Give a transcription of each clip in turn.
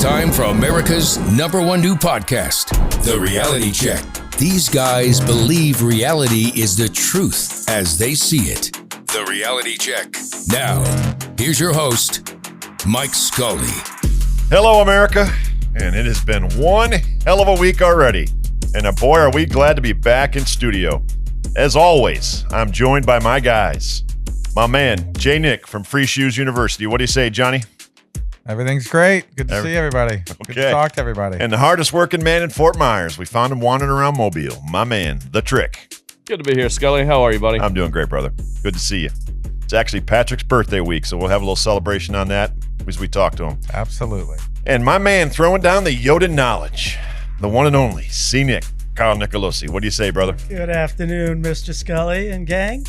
time for America's #1 new podcast, The Reality Check. These guys believe reality is the truth as they see it. The Reality Check. Now, here's your host, Mike Scully. Hello, America. And it has been one hell of a week already. And boy, are we glad to be back in studio. As always, I'm joined by my guys. My man, J Nic from Free Shoes University. What do you say, Johnny? Everything's great. Good to see everybody. Okay. Good to talk to everybody. And the hardest working man in Fort Myers. We found him wandering around Mobile. My man, The Trick. Good to be here, Scully. How are you, buddy? I'm doing great, brother. Good to see you. It's actually Patrick's birthday week, so we'll have a little celebration on that as we talk to him. Absolutely. And my man throwing down the Yoda knowledge, the one and only J Nic, Carl Nicolosi. What do you say, brother? Good afternoon, Mr. Scully and gang.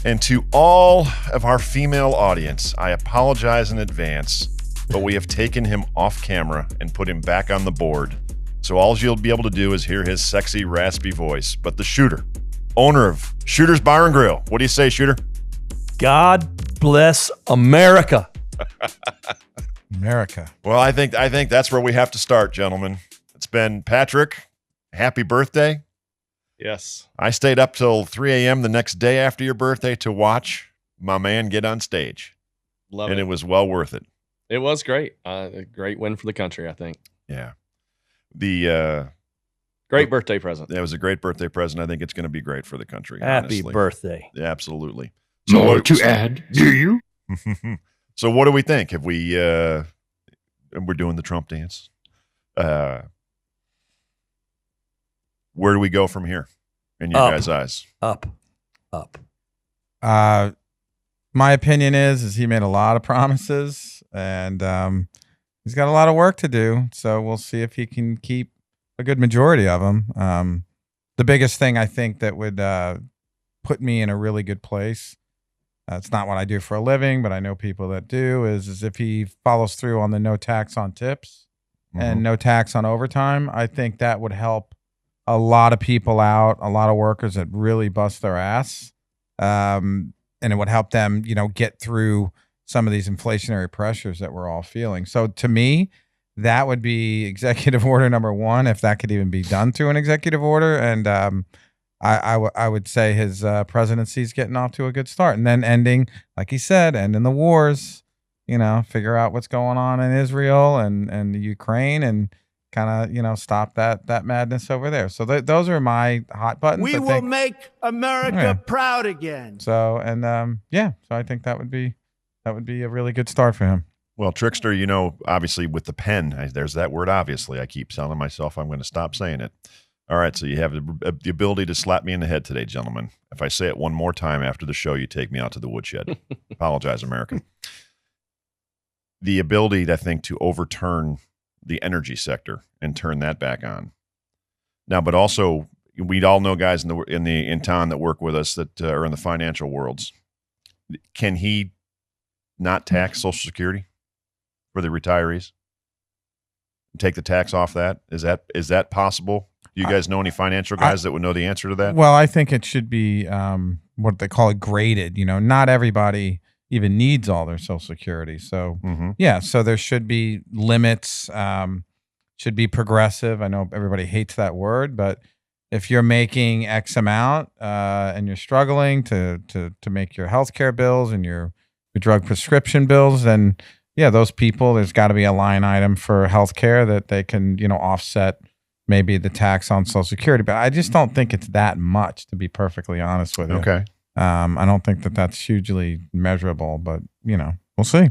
And to all of our female audience, I apologize in advance, but we have taken him off camera and put him back on the board. So all you'll be able to do is hear his sexy, raspy voice. But the Shooter, owner of Shooter's Bar and Grill. What do you say, Shooter? God bless America. America. Well, I think that's where we have to start, gentlemen. It's been Patrick. Happy birthday. Yes. I stayed up till 3 a.m. the next day after your birthday to watch my man get on stage. Love it. And it was well worth it. It was great. A great win for the country, I think. Yeah. The great birthday present. That was a great birthday present. I think it's going to be great for the country. Happy honestly. birthday. Yeah, absolutely. More to add, do you? So what do we think? Have we we're doing the Trump dance. Where do we go from here in your guys' eyes? Up. My opinion is he made a lot of promises, and he's got a lot of work to do. So we'll see if he can keep a good majority of them. The biggest thing I think that would put me in a really good place, it's not what I do for a living, but I know people that do, is if he follows through on the no tax on tips and no tax on overtime. I think that would help a lot of people out, a lot of workers that really bust their ass. And it would help them, get through some of these inflationary pressures that we're all feeling. So to me, that would be executive order number 1, if that could even be done through an executive order. And I would say his presidency is getting off to a good start. And then ending, like he said, ending the wars, figure out what's going on in Israel and the Ukraine and kind of, stop that madness over there. So those are my hot buttons. We will make America proud again. So, and so I think that would be a really good start for him. Well, Trickster, obviously with the pen, there's that word, obviously. I keep telling myself I'm going to stop saying it. All right, so you have the ability to slap me in the head today, gentlemen. If I say it one more time after the show, you take me out to the woodshed. Apologize, America. The ability, I think, to overturn the energy sector and turn that back on. Now, but also, we all know guys in town that work with us that are in the financial worlds. Can he not tax Social Security for the retirees? Take the tax off that? Is that possible? Do you guys know any financial guys that would know the answer to that? Well, I think it should be what they call it graded. Not everybody even needs all their Social Security. So, so there should be limits, should be progressive. I know everybody hates that word, but if you're making X amount and you're struggling to make your healthcare bills and your drug prescription bills, then, those people, there's got to be a line item for healthcare that they can, offset maybe the tax on Social Security. But I just don't think it's that much, to be perfectly honest with you. Okay. I don't think that's hugely measurable, but, we'll see.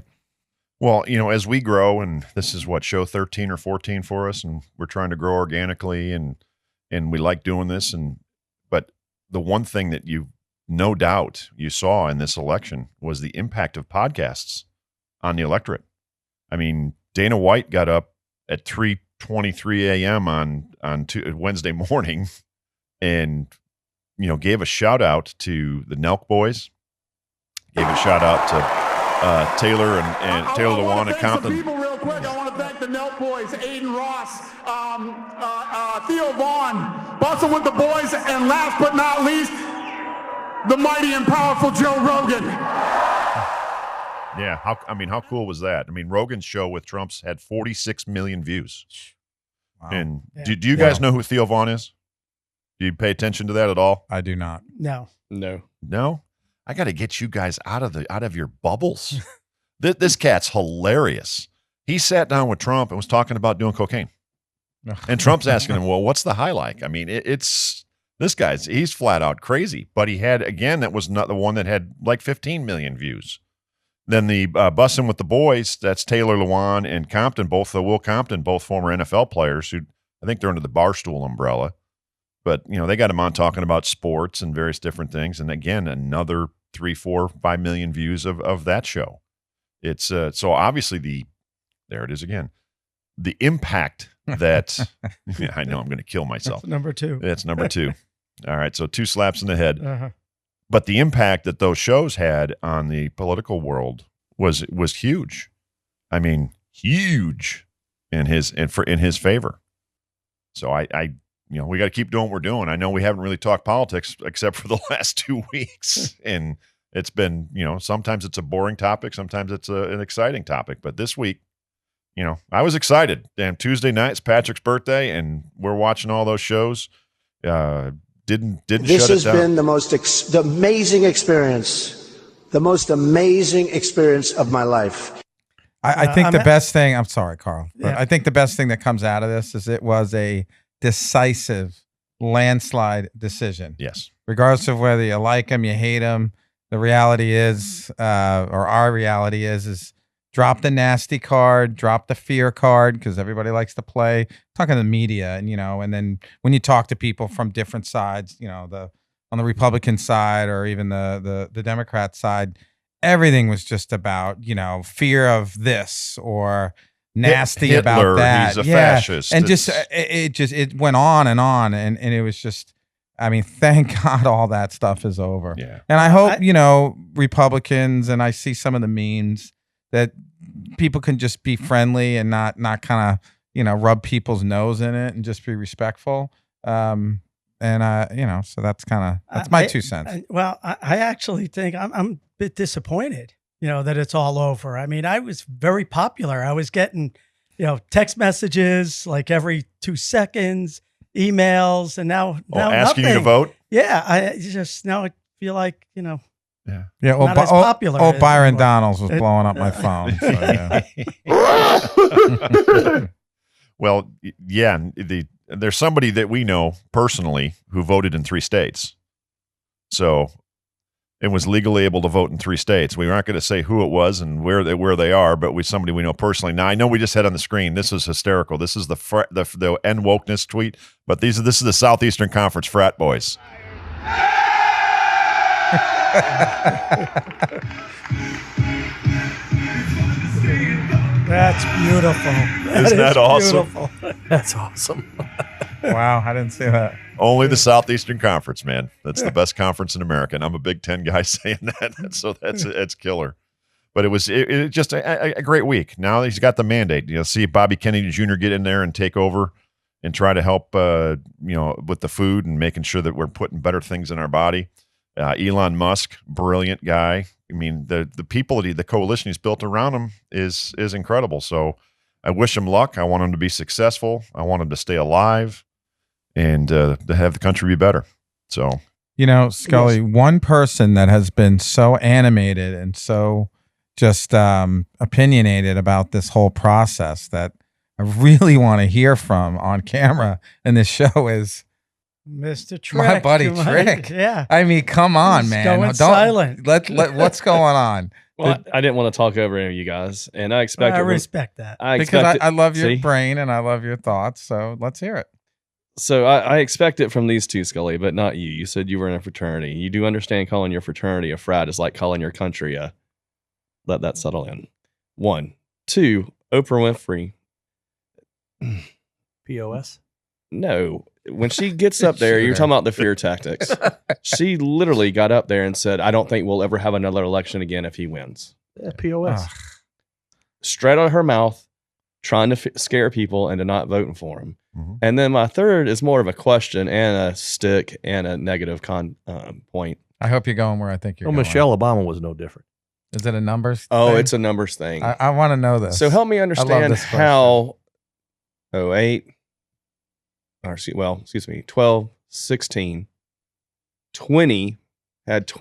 Well, as we grow, and this is what, show 13 or 14 for us, and we're trying to grow organically, and we like doing this. But the one thing that no doubt you saw in this election was the impact of podcasts on the electorate. I mean, Dana White got up at 3:23 a.m. on Wednesday morning and gave a shout out to the Nelk boys, gave a shout out to Taylor and Taylor Lewan and Compton. People real quick. I want to thank the Nelk boys, Aiden Ross, Theo Vaughn, Bustle with the boys, and last but not least, the mighty and powerful Joe Rogan. Yeah. How cool was that? I mean, Rogan's show with Trump's had 46 million views. Wow. And Yeah. do you guys know who Theo Vaughn is? Do you pay attention to that at all? I do not. No. No? I got to get you guys out of your bubbles. This cat's hilarious. He sat down with Trump and was talking about doing cocaine. And Trump's asking him, well, what's the high like? I mean, it's this guy's, he's flat out crazy. But he had, again, that was not the one that had like 15 million views. Then the Bussin' with the Boys, that's Taylor Lewan and Compton, Will Compton, both former NFL players who I think they're under the Barstool umbrella. But, they got him on talking about sports and various different things. And again, another 3, 4, 5 million views of that show. It's so obviously there it is again. The impact that I know I'm going to kill myself. That's number 2. It's number 2. All right. So 2 slaps in the head. Uh-huh. But the impact that those shows had on the political world was huge. I mean, huge in his favor. So I we got to keep doing what we're doing. I know we haven't really talked politics except for the last 2 weeks, and it's been sometimes it's a boring topic, sometimes it's an exciting topic. But this week, I was excited. Damn, Tuesday night's Patrick's birthday, and we're watching all those shows. Didn't This shut it has down. been the amazing experience, the most amazing experience of my life. I think the best thing, I'm sorry, Carl, but Yeah. I think the best thing that comes out of this is it was a decisive landslide decision. Yes. Regardless of whether you like him, you hate him, the reality is, or our reality is drop the nasty card, drop the fear card, because everybody likes to play. Talking to the media, and then when you talk to people from different sides, on the Republican side or even the Democrat side, everything was just about, fear of this or nasty Hitler, about that. he's a fascist. And it went on, and it was just, I mean, thank God all that stuff is over. Yeah. And I hope, Republicans, and I see some of the memes that people can just be friendly and not kind of, rub people's nose in it and just be respectful. So that's my 2 cents. I actually think I'm a bit disappointed, that it's all over. I mean, I was very popular. I was getting, text messages like every 2 seconds, emails, and now asking nothing. you to vote. Yeah, I feel like, Yeah. Yeah, not as popular as Byron anymore. Donalds was blowing up my phone. So, yeah. Well, yeah, there's somebody that we know personally who voted in 3 states. So it was legally able to vote in 3 states. We aren't going to say who it was and where they are, but somebody we know personally. Now, I know we just had on the screen, this is hysterical. This is the end wokeness tweet, but this is the Southeastern Conference frat boys. That's beautiful. Isn't that awesome? Beautiful. That's awesome. Wow, I didn't see that. Only the Southeastern Conference, man. That's the best conference in America. And I'm a Big Ten guy saying that. So that's killer. But it was just a great week. Now he's got the mandate. See Bobby Kennedy Jr. get in there and take over and try to help, with the food and making sure that we're putting better things in our body. Elon Musk, brilliant guy. I mean, the people, the coalition he's built around him is incredible. So I wish him luck. I want him to be successful. I want him to stay alive and to have the country be better. So, Scully, one person that has been so animated and so just opinionated about this whole process that I really want to hear from on camera in this show is Mr. Trick. my buddy Trick. Yeah. I mean, come on, He's man. going silent. Let what's going on? Well, I didn't want to talk over any of you guys, and I expect I respect that. Because I love your brain and I love your thoughts. So let's hear it. So I expect it from these two, Scully, but not you. You said you were in a fraternity. You do understand calling your fraternity a frat is like calling your country a. Let that settle in. 1, 2, Oprah Winfrey. POS? No. When she gets up there, you're talking about the fear tactics. She literally got up there and said, I don't think we'll ever have another election again if he wins. Yeah, POS. Straight out of her mouth, trying to scare people into not voting for him. Mm-hmm. And then my third is more of a question and a stick and a negative point. I hope you're going where I think you're going. Michelle Obama was no different. Is it a numbers? Oh, thing? it's a numbers thing. I want to know this. So help me understand this question. how 08, or excuse me, 12, 16, 20 had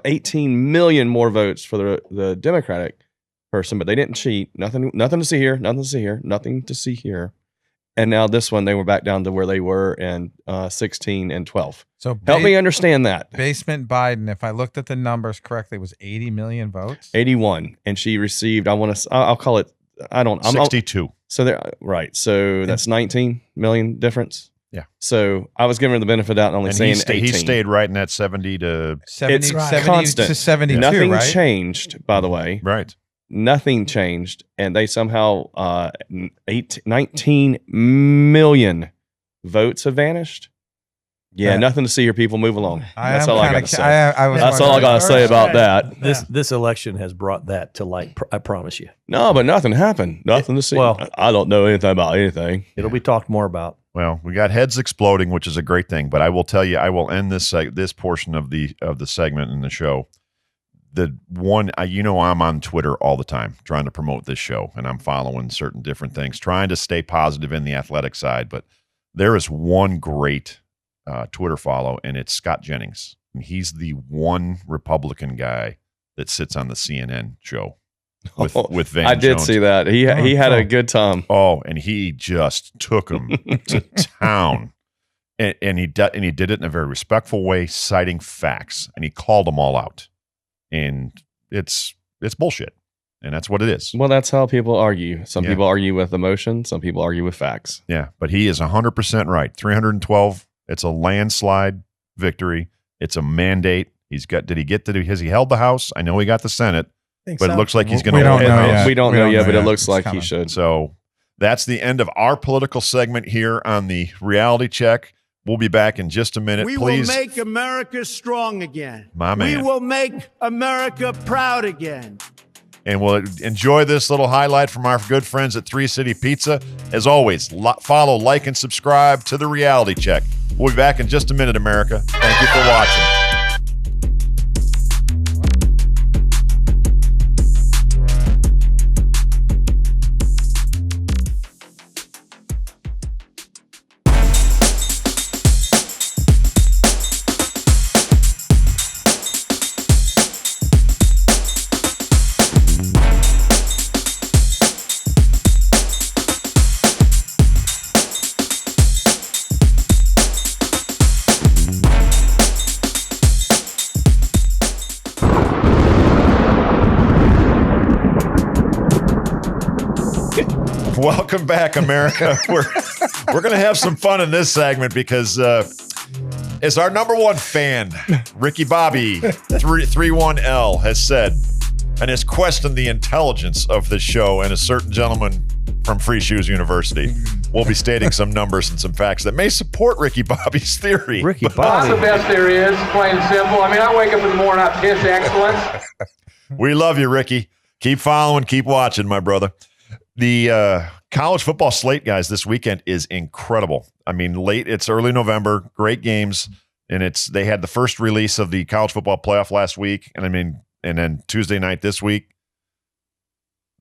18 million more votes for the Democratic person, but they didn't cheat. Nothing to see here, nothing to see here, nothing to see here. And now this one, they were back down to where they were in 16 and 12. So help me understand that. Basement Biden, if I looked at the numbers correctly, was 80 million votes. 81, and she received. I'll call it. 62. So there, right. So that's 19 million difference. Yeah. So I was giving her the benefit of the doubt and only And saying 18. he stayed right in that 70 to 70, It's 70 constant. to 72, Nothing right? changed, by the way. right. Nothing changed, and they somehow 19 million votes have vanished. Yeah, nothing to see here. People move along. That's all I got to say. That's all I got to say about that. This election has brought that to light. I promise you. No, but nothing happened. Nothing to see. Well, I don't know anything about anything. It'll be talked more about. Well, we got heads exploding, which is a great thing. But I will tell you, I will end this portion of the segment in the show. The one, I'm on Twitter all the time trying to promote this show, and I'm following certain different things, trying to stay positive in the athletic side. But there is one great Twitter follow, and it's Scott Jennings. And he's the one Republican guy that sits on the CNN show with Van I did Jones. see that. He had a good time. Oh, and he just took him to town. And he did it in a very respectful way, citing facts, and he called them all out. And it's bullshit, and that's what it is. Well, that's how people argue. Some people argue with emotion. Some people argue with facts. Yeah, but he is 100% right. 312. It's a landslide victory. It's a mandate. Has he held the House? I know he got the Senate, but it looks like he's going to hold the House. We don't know yet, but it looks like he should. So that's the end of our political segment here on the Reality Check. We'll be back in just a minute. We Please. will make America strong again. My man. We will make America proud again. And we'll enjoy this little highlight from our good friends at 3 City Pizza. As always, follow, like, and subscribe to The Reality Check. We'll be back in just a minute, America. Thank you for watching. Welcome back, America. We're going to have some fun in this segment because as our number one fan, Ricky Bobby 31L has said and has questioned the intelligence of this show, and a certain gentleman from Free Shoes University will be stating some numbers and some facts that may support Ricky Bobby's theory. Ricky Bobby. That's the best there is, plain and simple. I mean, I wake up in the morning, I piss excellence. We love you, Ricky. Keep following, keep watching, my brother. The college football slate, guys, this weekend is incredible. I mean, it's early November, great games, and they had the first release of the college football playoff last week, and then Tuesday night this week.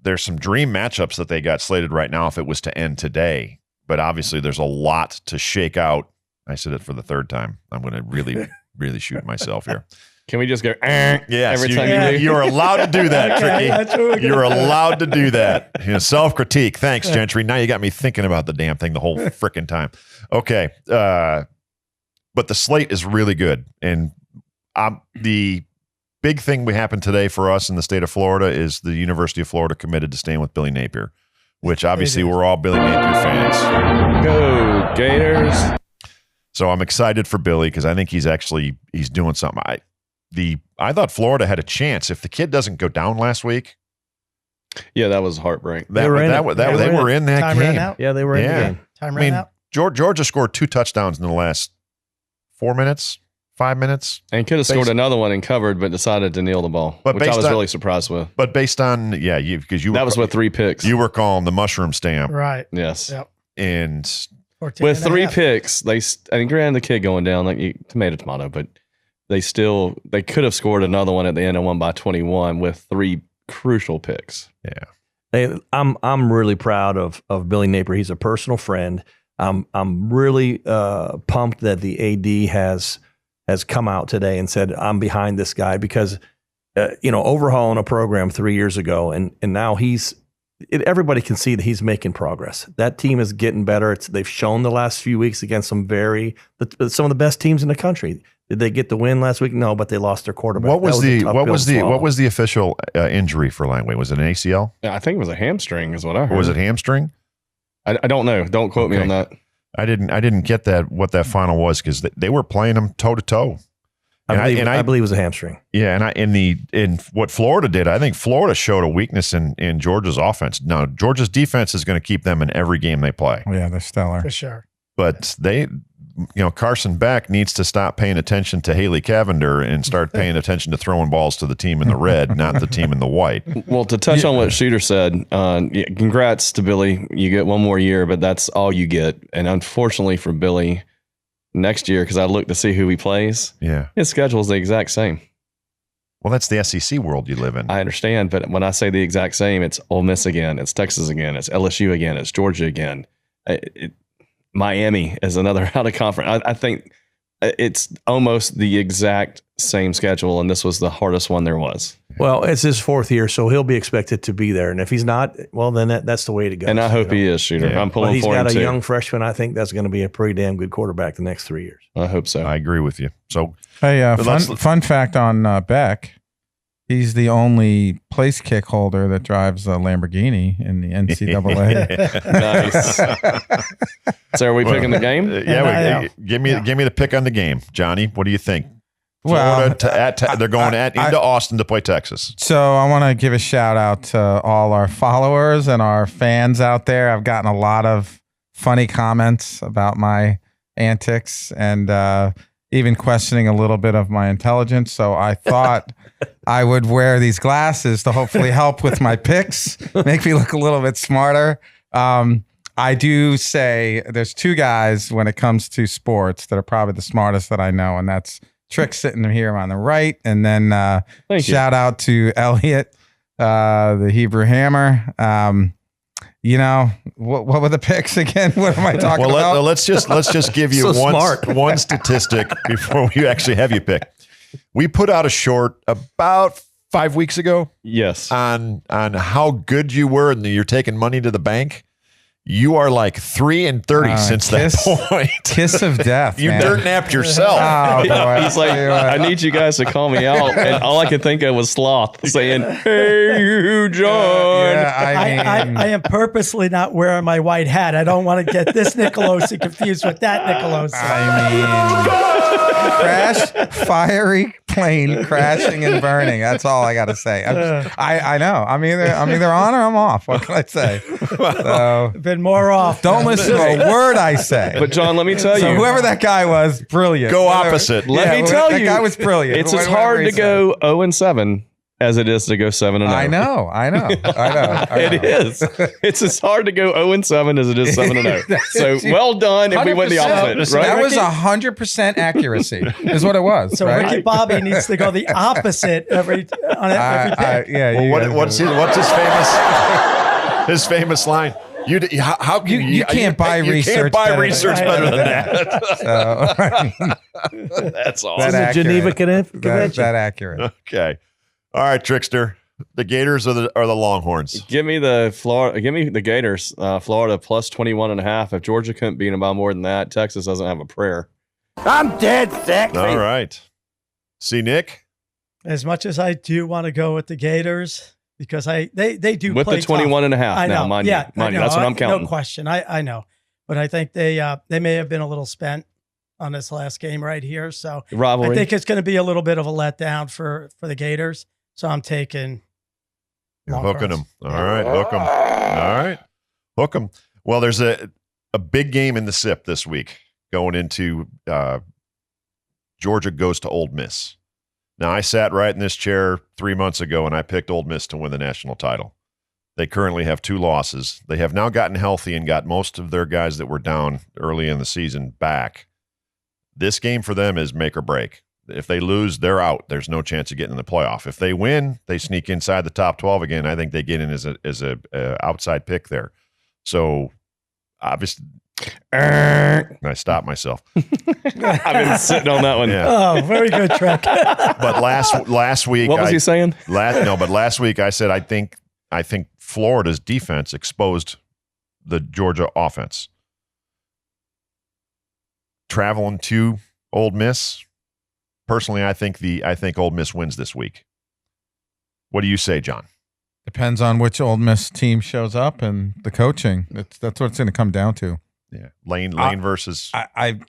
There's some dream matchups that they got slated right now if it was to end today, but obviously there's a lot to shake out. I said it for the third time. I'm going to really, really shoot myself here. Can we just go yes, every time you are allowed to do that, Tricky. You're allowed to do that. Self-critique. Thanks, Gentry. Now you got me thinking about the damn thing the whole frickin' time. Okay. But the slate is really good. And the big thing we happened today for us in the state of Florida is the University of Florida committed to staying with Billy Napier, which obviously we're all Billy Napier fans. Go Gators. So I'm excited for Billy because I think he's doing something. I thought Florida had a chance if the kid doesn't go down last week. Yeah, that was heartbreak. They were in that Time game. ran out. Yeah, they were in the game. Time ran out. Georgia scored 2 touchdowns in the last 4 minutes, 5 minutes. And could have scored another one and covered, but decided to kneel the ball, which I was really surprised with. But based on, that was with 3 picks. You were calling the mushroom stamp. Right. Yes. Yep. And with 3 picks, granted the kid going down, like tomato, but they could have scored another one at the end and won by 21 with 3 crucial picks. Yeah. I'm really proud of Billy Napier. He's a personal friend. I'm really pumped that the AD has come out today and said, I'm behind this guy, because overhauling a program 3 years ago, and now everybody can see that he's making progress. That team is getting better. They've shown the last few weeks against some of the best teams in the country. Did they get the win last week? No, but they lost their quarterback. What was the official injury for Langley? Was it an ACL? Yeah, I think it was a hamstring, is what I heard. Or was it hamstring? I don't know. Don't quote me on that. I didn't get what that final was, because they were playing him toe to toe. I believe it was a hamstring. Yeah, and in what Florida did, I think Florida showed a weakness in Georgia's offense. Now, Georgia's defense is going to keep them in every game they play. Yeah, they're stellar. For sure. But Carson Beck needs to stop paying attention to Haley Cavender and start paying attention to throwing balls to the team in the red, not the team in the white. Well, to touch on what Shooter said, congrats to Billy. You get one more year, but that's all you get. And unfortunately for Billy, next year, because I look to see who he plays, his schedule is the exact same. Well, that's the SEC world you live in. I understand, but when I say the exact same, it's Ole Miss again, it's Texas again, it's LSU again, it's Georgia again. Miami is another out of conference. I think it's almost the exact same schedule, and this was the hardest one there was. Well, it's his 4th year, so he'll be expected to be there. And if he's not, well, then that's the way to go. And I hope he is, Shooter. Yeah. I'm pulling for him, too. He's got a young freshman. I think that's going to be a pretty damn good quarterback the next 3 years. I hope so. I agree with you. So, hey, fun fact on Beck. He's the only place kick holder that drives a Lamborghini in the NCAA. Nice. So are we picking the game? Give me the pick on the game, Johnny. What do you think? Well, they're going into Austin to play Texas. So I want to give a shout out to all our followers and our fans out there. I've gotten a lot of funny comments about my antics and even questioning a little bit of my intelligence. So I thought I would wear these glasses to hopefully help with my picks, make me look a little bit smarter. I do say there's 2 guys when it comes to sports that are probably the smartest that I know, and that's Trick sitting here on the right, and then shout out to Elliot, the Hebrew Hammer. What were the picks again? What am I talking about? Let's just give you one statistic before we actually have you pick. We put out a short about 5 weeks ago. Yes. On how good you were, and you're taking money to the bank. You are like 3-30 since that point. Kiss of death. You dirt napped yourself. Oh, boy. He's like, I need you guys to call me out. And all I could think of was Sloth saying, "Hey, you, John." I am purposely not wearing my white hat. I don't want to get this Nicolosi confused with that Nicolosi. Crash, fiery plane crashing and burning. That's all I got to say. I know. I'm either on or I'm off. What can I say? So, been more off. Don't listen to a word I say. But John, let me tell you, whoever that guy was, brilliant. Go opposite. Let me tell you, that guy was brilliant. It's as hard to go 0-7 as it is to go 7-0. I know. It is. It's as hard to go 0-7 as it is 7-0. So well done, and we went the opposite. Right? That was 100% accuracy, is what it was. So right? Ricky Bobby needs to go the opposite every pick. What's his famous his famous line? You can't buy research. You can't buy research better than that. That's awesome. That Geneva Convention. That accurate. Okay. All right, Trickster. The Gators or the Longhorns? Give me the Florida. Give me the Gators. Florida plus 21.5. If Georgia couldn't beat them by more than that, Texas doesn't have a prayer. I'm dead sexy. All right. See, Nick? As much as I do want to go with the Gators, because they do with play the 21.5 now, mind you. That's what I'm counting. No question. I know. But I think they may have been a little spent on this last game right here. So rivalry. I think it's going to be a little bit of a letdown for the Gators. So I'm taking hooking them. All right, hook them. All right, hook them. Well, there's a big game in the SIP this week going into Georgia goes to Ole Miss. Now, I sat right in this chair 3 months ago, and I picked Ole Miss to win the national title. They currently have 2 losses. They have now gotten healthy and got most of their guys that were down early in the season back. This game for them is make or break. If they lose, they're out. There's no chance of getting in the playoff. If they win, they sneak inside the top 12 again. I think they get in as a outside pick there. So obviously, I stopped myself. I've been sitting on that one. Yeah. Oh, very good, Trek. But last week, what was he saying? But last week I said I think Florida's defense exposed the Georgia offense. Traveling to Ole Miss, personally, I think Ole Miss wins this week. What do you say, John? Depends on which Ole Miss team shows up and the coaching. That's what it's going to come down to. Yeah, Lane versus. I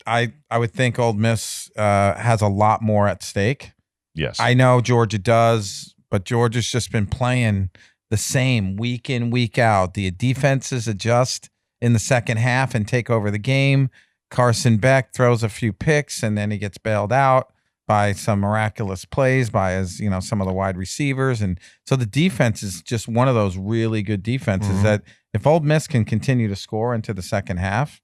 would think Ole Miss has a lot more at stake. Yes, I know Georgia does, but Georgia's just been playing the same week in, week out. The defenses adjust in the second half and take over the game. Carson Beck throws a few picks and then he gets bailed out by some miraculous plays by some of the wide receivers. And so the defense is just one of those really good defenses that if Ole Miss can continue to score into the second half,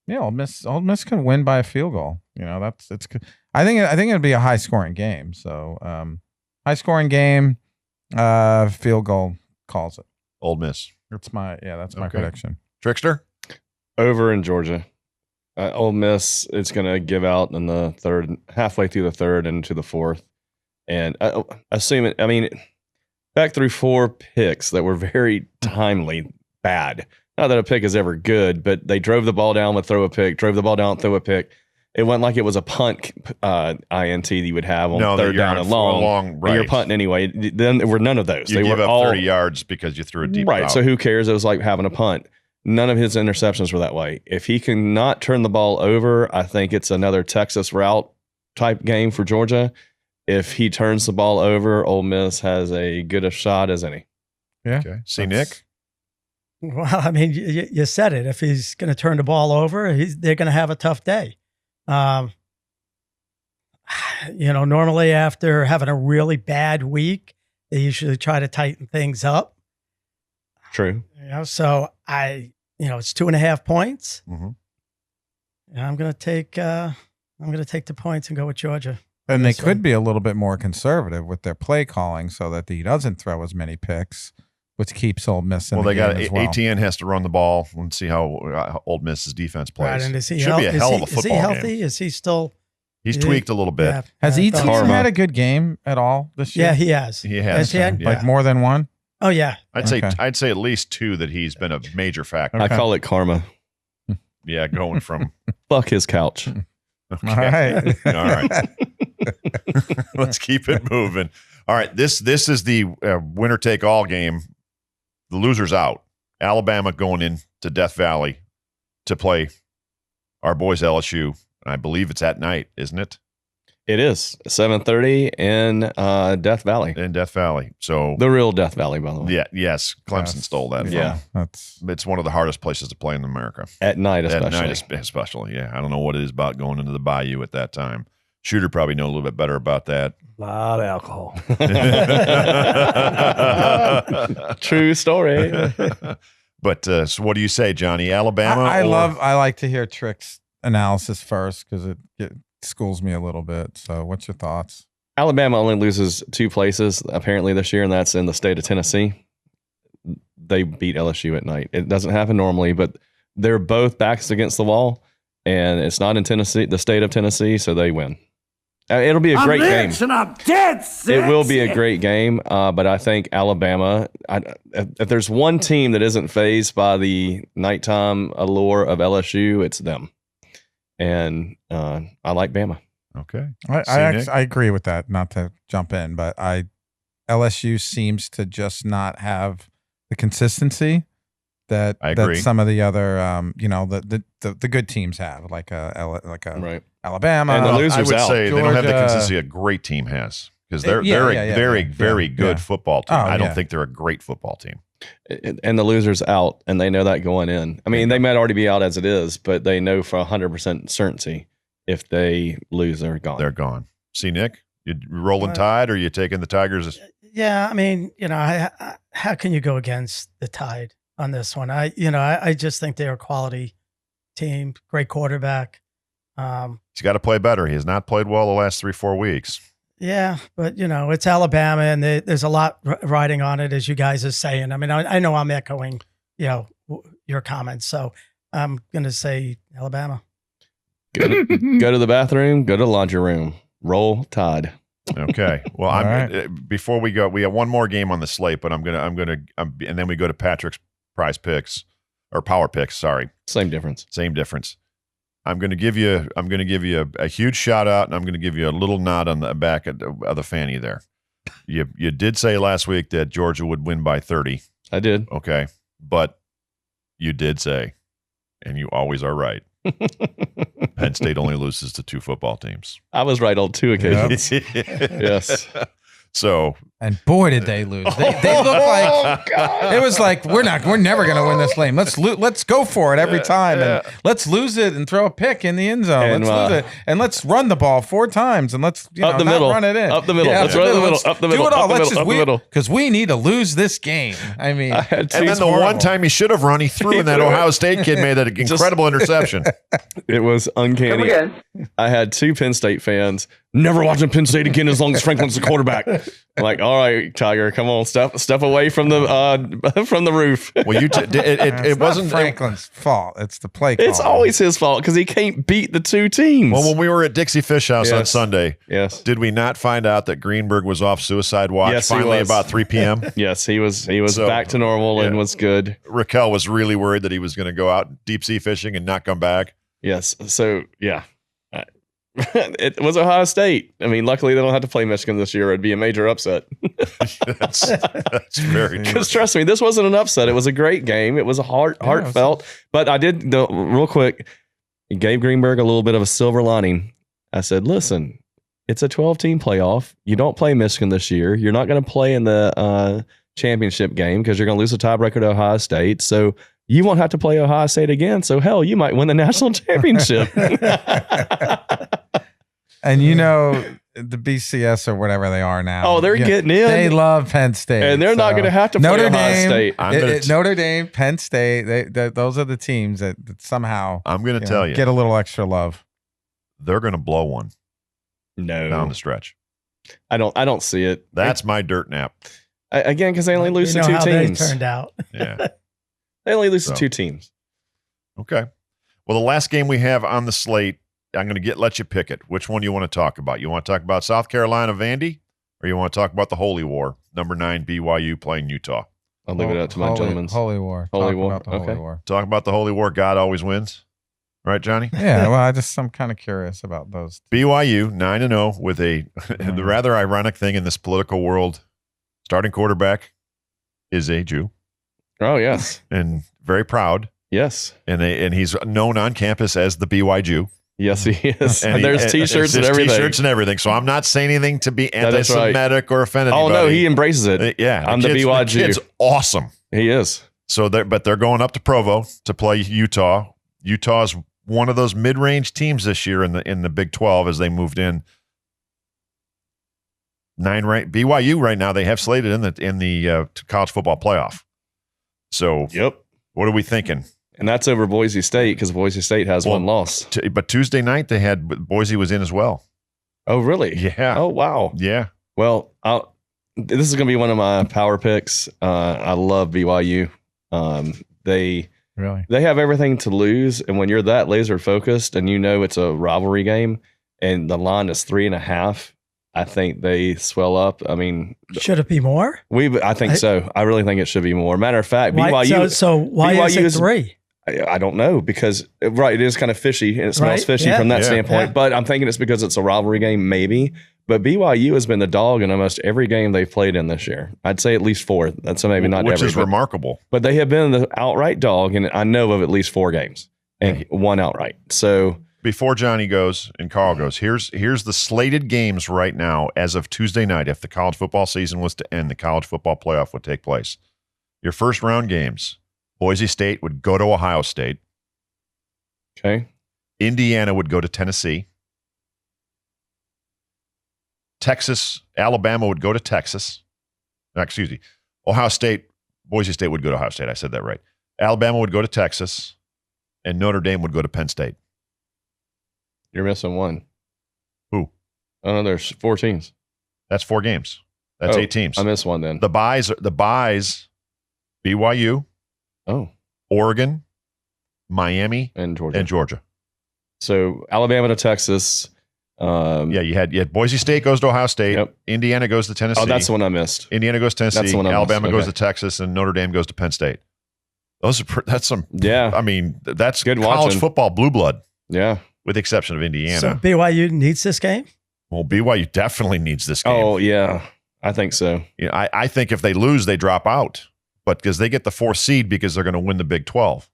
Ole Miss can win by a field goal. It's good. I think it'll be a high scoring game. So high scoring game, field goal calls it. Ole Miss. That's my prediction. Trickster? Over in Georgia. Ole Miss, it's going to give out in the third, halfway through the third and into the fourth. And back through 4 picks that were very timely bad. Not that a pick is ever good, but they drove the ball down, would throw a pick, drove the ball down, throw a pick. It wasn't like it was a punt INT that you would have on third down and long. Right. You're punting anyway. Then there were none of those. You give up 30 yards because you threw a deep right. out. So who cares? It was like having a punt. None of his interceptions were that way. If he can not turn the ball over, I think it's another Texas route type game for Georgia. If he turns the ball over, Ole Miss has a good a shot as any. Yeah. Okay. See, Nick? Well, I mean, you said it. If he's going to turn the ball over, they're going to have a tough day. Normally after having a really bad week, they usually try to tighten things up. True. So it's 2.5 points. Mm-hmm. And I'm going to take the points and go with Georgia. And they could be a little bit more conservative with their play calling so that he doesn't throw as many picks, which keeps Ole Miss in the game as well. ATN has to run the ball and see how Ole Miss's defense plays. Right, and should be a hell of a football game. Is he healthy? Is he still? He's tweaked a little bit. Yeah, has ETN had a good game at all this year? Yeah, he has. He has. Like more than one? Oh yeah. I'd say at least 2 that he's been a major factor. I call it karma. Yeah, going from fuck his couch. Okay. All right. All right. Let's keep it moving. All right. This is the winner take all game. The loser's out. Alabama going into Death Valley to play our boys LSU. I believe it's at night, isn't it? It is 7:30 in Death Valley. In Death Valley. So the real Death Valley, by the way. Yeah. Yes. Clemson stole that. Yeah. It's one of the hardest places to play in America. At night, especially. At night, especially. Yeah. I don't know what it is about going into the Bayou at that time. Shooter probably know a little bit better about that. A lot of alcohol. True story. But so what do you say, Johnny? Alabama? I like to hear Trick's analysis first because it schools me a little bit. So what's your thoughts? Alabama only loses 2 places apparently this year, and that's in the state of Tennessee. They beat LSU at night. It doesn't happen normally, but they're both backs against the wall, and it's not in Tennessee, the state of Tennessee, so they win. It'll be a great game. And I'm dead sick. It will be a great game, but I think Alabama, if there's one team that isn't fazed by the nighttime allure of LSU, it's them. And I like Bama. Okay. I agree with that, not to jump in, but LSU seems to just not have the consistency that some of the other the good teams have, like a right. Alabama. And the losers I would out. say Georgia. they don't have the consistency a great team has because they're a very good football team. I don't think they're a great football team. And the loser's out, and they know that going in. I mean, they might already be out as it is, but they know for 100% certainty if they lose, they're gone. They're gone. See, Nick, you rolling Tide, or are you taking the Tigers? Yeah, I mean, how can you go against the Tide on this one? I just think they're a quality team, great quarterback. He's got to play better. He has not played well the last 3-4 weeks. Yeah, but it's Alabama, and there's a lot riding on it, as you guys are saying. I mean, I know I'm echoing, your comments, so I'm gonna say Alabama. Go to the bathroom. Go to the laundry room. Roll Tide. Okay. Well, before we go, we have one more game on the slate, but and then we go to Patrick's prize picks or power picks. Sorry, same difference. I'm going to give you a huge shout out, and I'm going to give you a little nod on the back of the fanny there. You did say last week that Georgia would win by 30. I did. Okay, but you did say, and you always are right, Penn State only loses to 2 football teams. I was right on 2 occasions. Yes. So, and boy, did they lose! They look like it was like we're never going to win this game. Let's go for it every time, and let's lose it and throw a pick in the end zone. And, let's lose it and let's run the ball 4 times and let's up the middle, run it in up the middle. Let's run the middle, up the middle, do it all. Up the middle, because we need to lose this game. I mean, and then the one time he should have run, he threw in that Ohio State kid made that incredible interception. It was uncanny. I had 2 Penn State fans. Never watching Penn State again as long as Franklin's the quarterback. I'm like, all right, Tiger, come on, step away from the roof. Well, it wasn't Franklin's fault. It's the play call. It's always his fault because he can't beat the 2 teams. Well, when we were at Dixie Fish House on Sunday, did we not find out that Greenberg was off suicide watch finally about 3 p.m.? Yes, he was back to normal and was good. Raquel was really worried that he was going to go out deep sea fishing and not come back. Yes. So, yeah. It was Ohio State. I mean, luckily they don't have to play Michigan this year. It'd be a major upset. That's very true. Because trust me, this wasn't an upset. It was a great game. It was a heartfelt. But I did, real quick, gave Greenberg a little bit of a silver lining. I said, listen, it's a 12-team playoff. You don't play Michigan this year. You're not going to play in the championship game because you're going to lose a tiebreaker to Ohio State. So you won't have to play Ohio State again. So, hell, you might win the national championship. And the BCS or whatever they are now. Oh, they're getting in. They love Penn State. And they're not going to have to play Ohio State. Notre Dame, Penn State, those are the teams that somehow I'm going to tell you, get a little extra love. They're going to blow one. No. Down the stretch. I don't see it. That's my dirt nap. Again, because they only lose to 2 teams. They turned out. Yeah. They only lose to 2 teams. Okay. Well, the last game we have on the slate, I'm going to let you pick it. Which one do you want to talk about? You want to talk about South Carolina Vandy, or you want to talk about the Holy War, number 9 BYU playing Utah? I'll leave it up to my gentlemen. Holy War. Holy War. Holy War. Talk about the Holy War. God always wins. Right, Johnny? Yeah, well, I'm kind of curious about those. BYU 9-0 with the rather ironic thing in this political world. Starting quarterback is a Jew. Oh, yes. And very proud. Yes. And he's known on campus as the BY Jew. Yes, he is. And there's T-shirts and everything. T-shirts and everything. So I'm not saying anything to be anti-Semitic or offend anybody. Oh, no, he embraces it. Yeah. I'm the BY Jew. The kid's awesome. He is. So they're going up to Provo to play Utah. Utah's one of those mid-range teams this year in the Big 12 as they moved in. 9 rank BYU right now, they have slated in the college football playoff. So what are we thinking? And that's over Boise State because Boise State has one loss. But Tuesday night they had Boise was in as well. Oh, really? Yeah. Oh, wow. Yeah. Well, this is going to be one of my power picks. I love BYU. They have everything to lose, and when you're that laser focused and it's a rivalry game, and the line is 3.5. I think they swell up. I mean, should it be more? I think so. I really think it should be more. Matter of fact, BYU. So why BYU is it 3? I don't know because it is kind of fishy and it smells fishy from that standpoint. But I'm thinking it's because it's a rivalry game, maybe. But BYU has been the dog in almost every game they've played in this year. I'd say at least 4. That's maybe not which every, is remarkable. But they have been the outright dog, and I know of at least 4 games and 1 outright. So. Before Johnny goes and Carl goes, here's the slated games right now as of Tuesday night. If the college football season was to end, the college football playoff would take place. Your first round games, Boise State would go to Ohio State. Okay. Indiana would go to Tennessee. Alabama would go to Texas. Excuse me. Boise State would go to Ohio State. I said that right. Alabama would go to Texas, and Notre Dame would go to Penn State. You're missing one. Who? Oh, no, there's 4 teams. That's 4 games. That's 8 teams. I missed one then. The buys, BYU, Oregon, Miami, and Georgia. So Alabama to Texas. You had Boise State goes to Ohio State. Yep. Indiana goes to Tennessee. Oh, that's the one I missed. Indiana goes to Tennessee. That's the one I missed. Alabama goes Okay. to Texas, and Notre Dame goes to Penn State. That's some. Yeah. I mean, that's Good college watching. football blue blood. Yeah. With the exception of Indiana. So BYU needs this game? Well, BYU definitely needs this game. Oh, yeah. I think so. You know, I think if they lose, they drop out. But because they get the 4th seed because they're going to win the Big 12.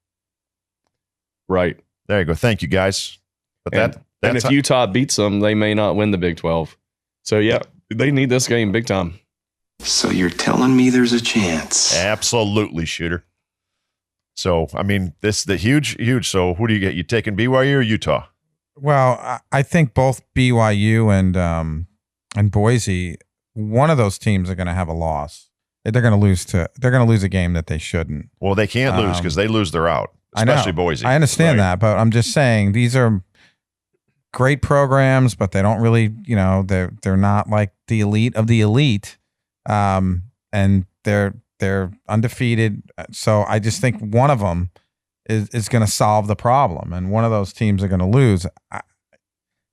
Right. There you go. Thank you, guys. But And that's if Utah beats them, they may not win the Big 12. So, yeah, they need this game big time. So you're telling me there's a chance? Absolutely, Shooter. So, I mean, the huge. So, who do you get? You taking BYU or Utah? Well, I think both BYU and Boise, one of those teams are going to have a loss. They're going to lose a game that they shouldn't. Well, they can't lose because they lose, they're out. Especially Boise. I understand that, but I'm just saying these are great programs, but they don't really, they're not like the elite of the elite, and they're undefeated. So I just think one of them is going to solve the problem, and one of those teams are going to lose.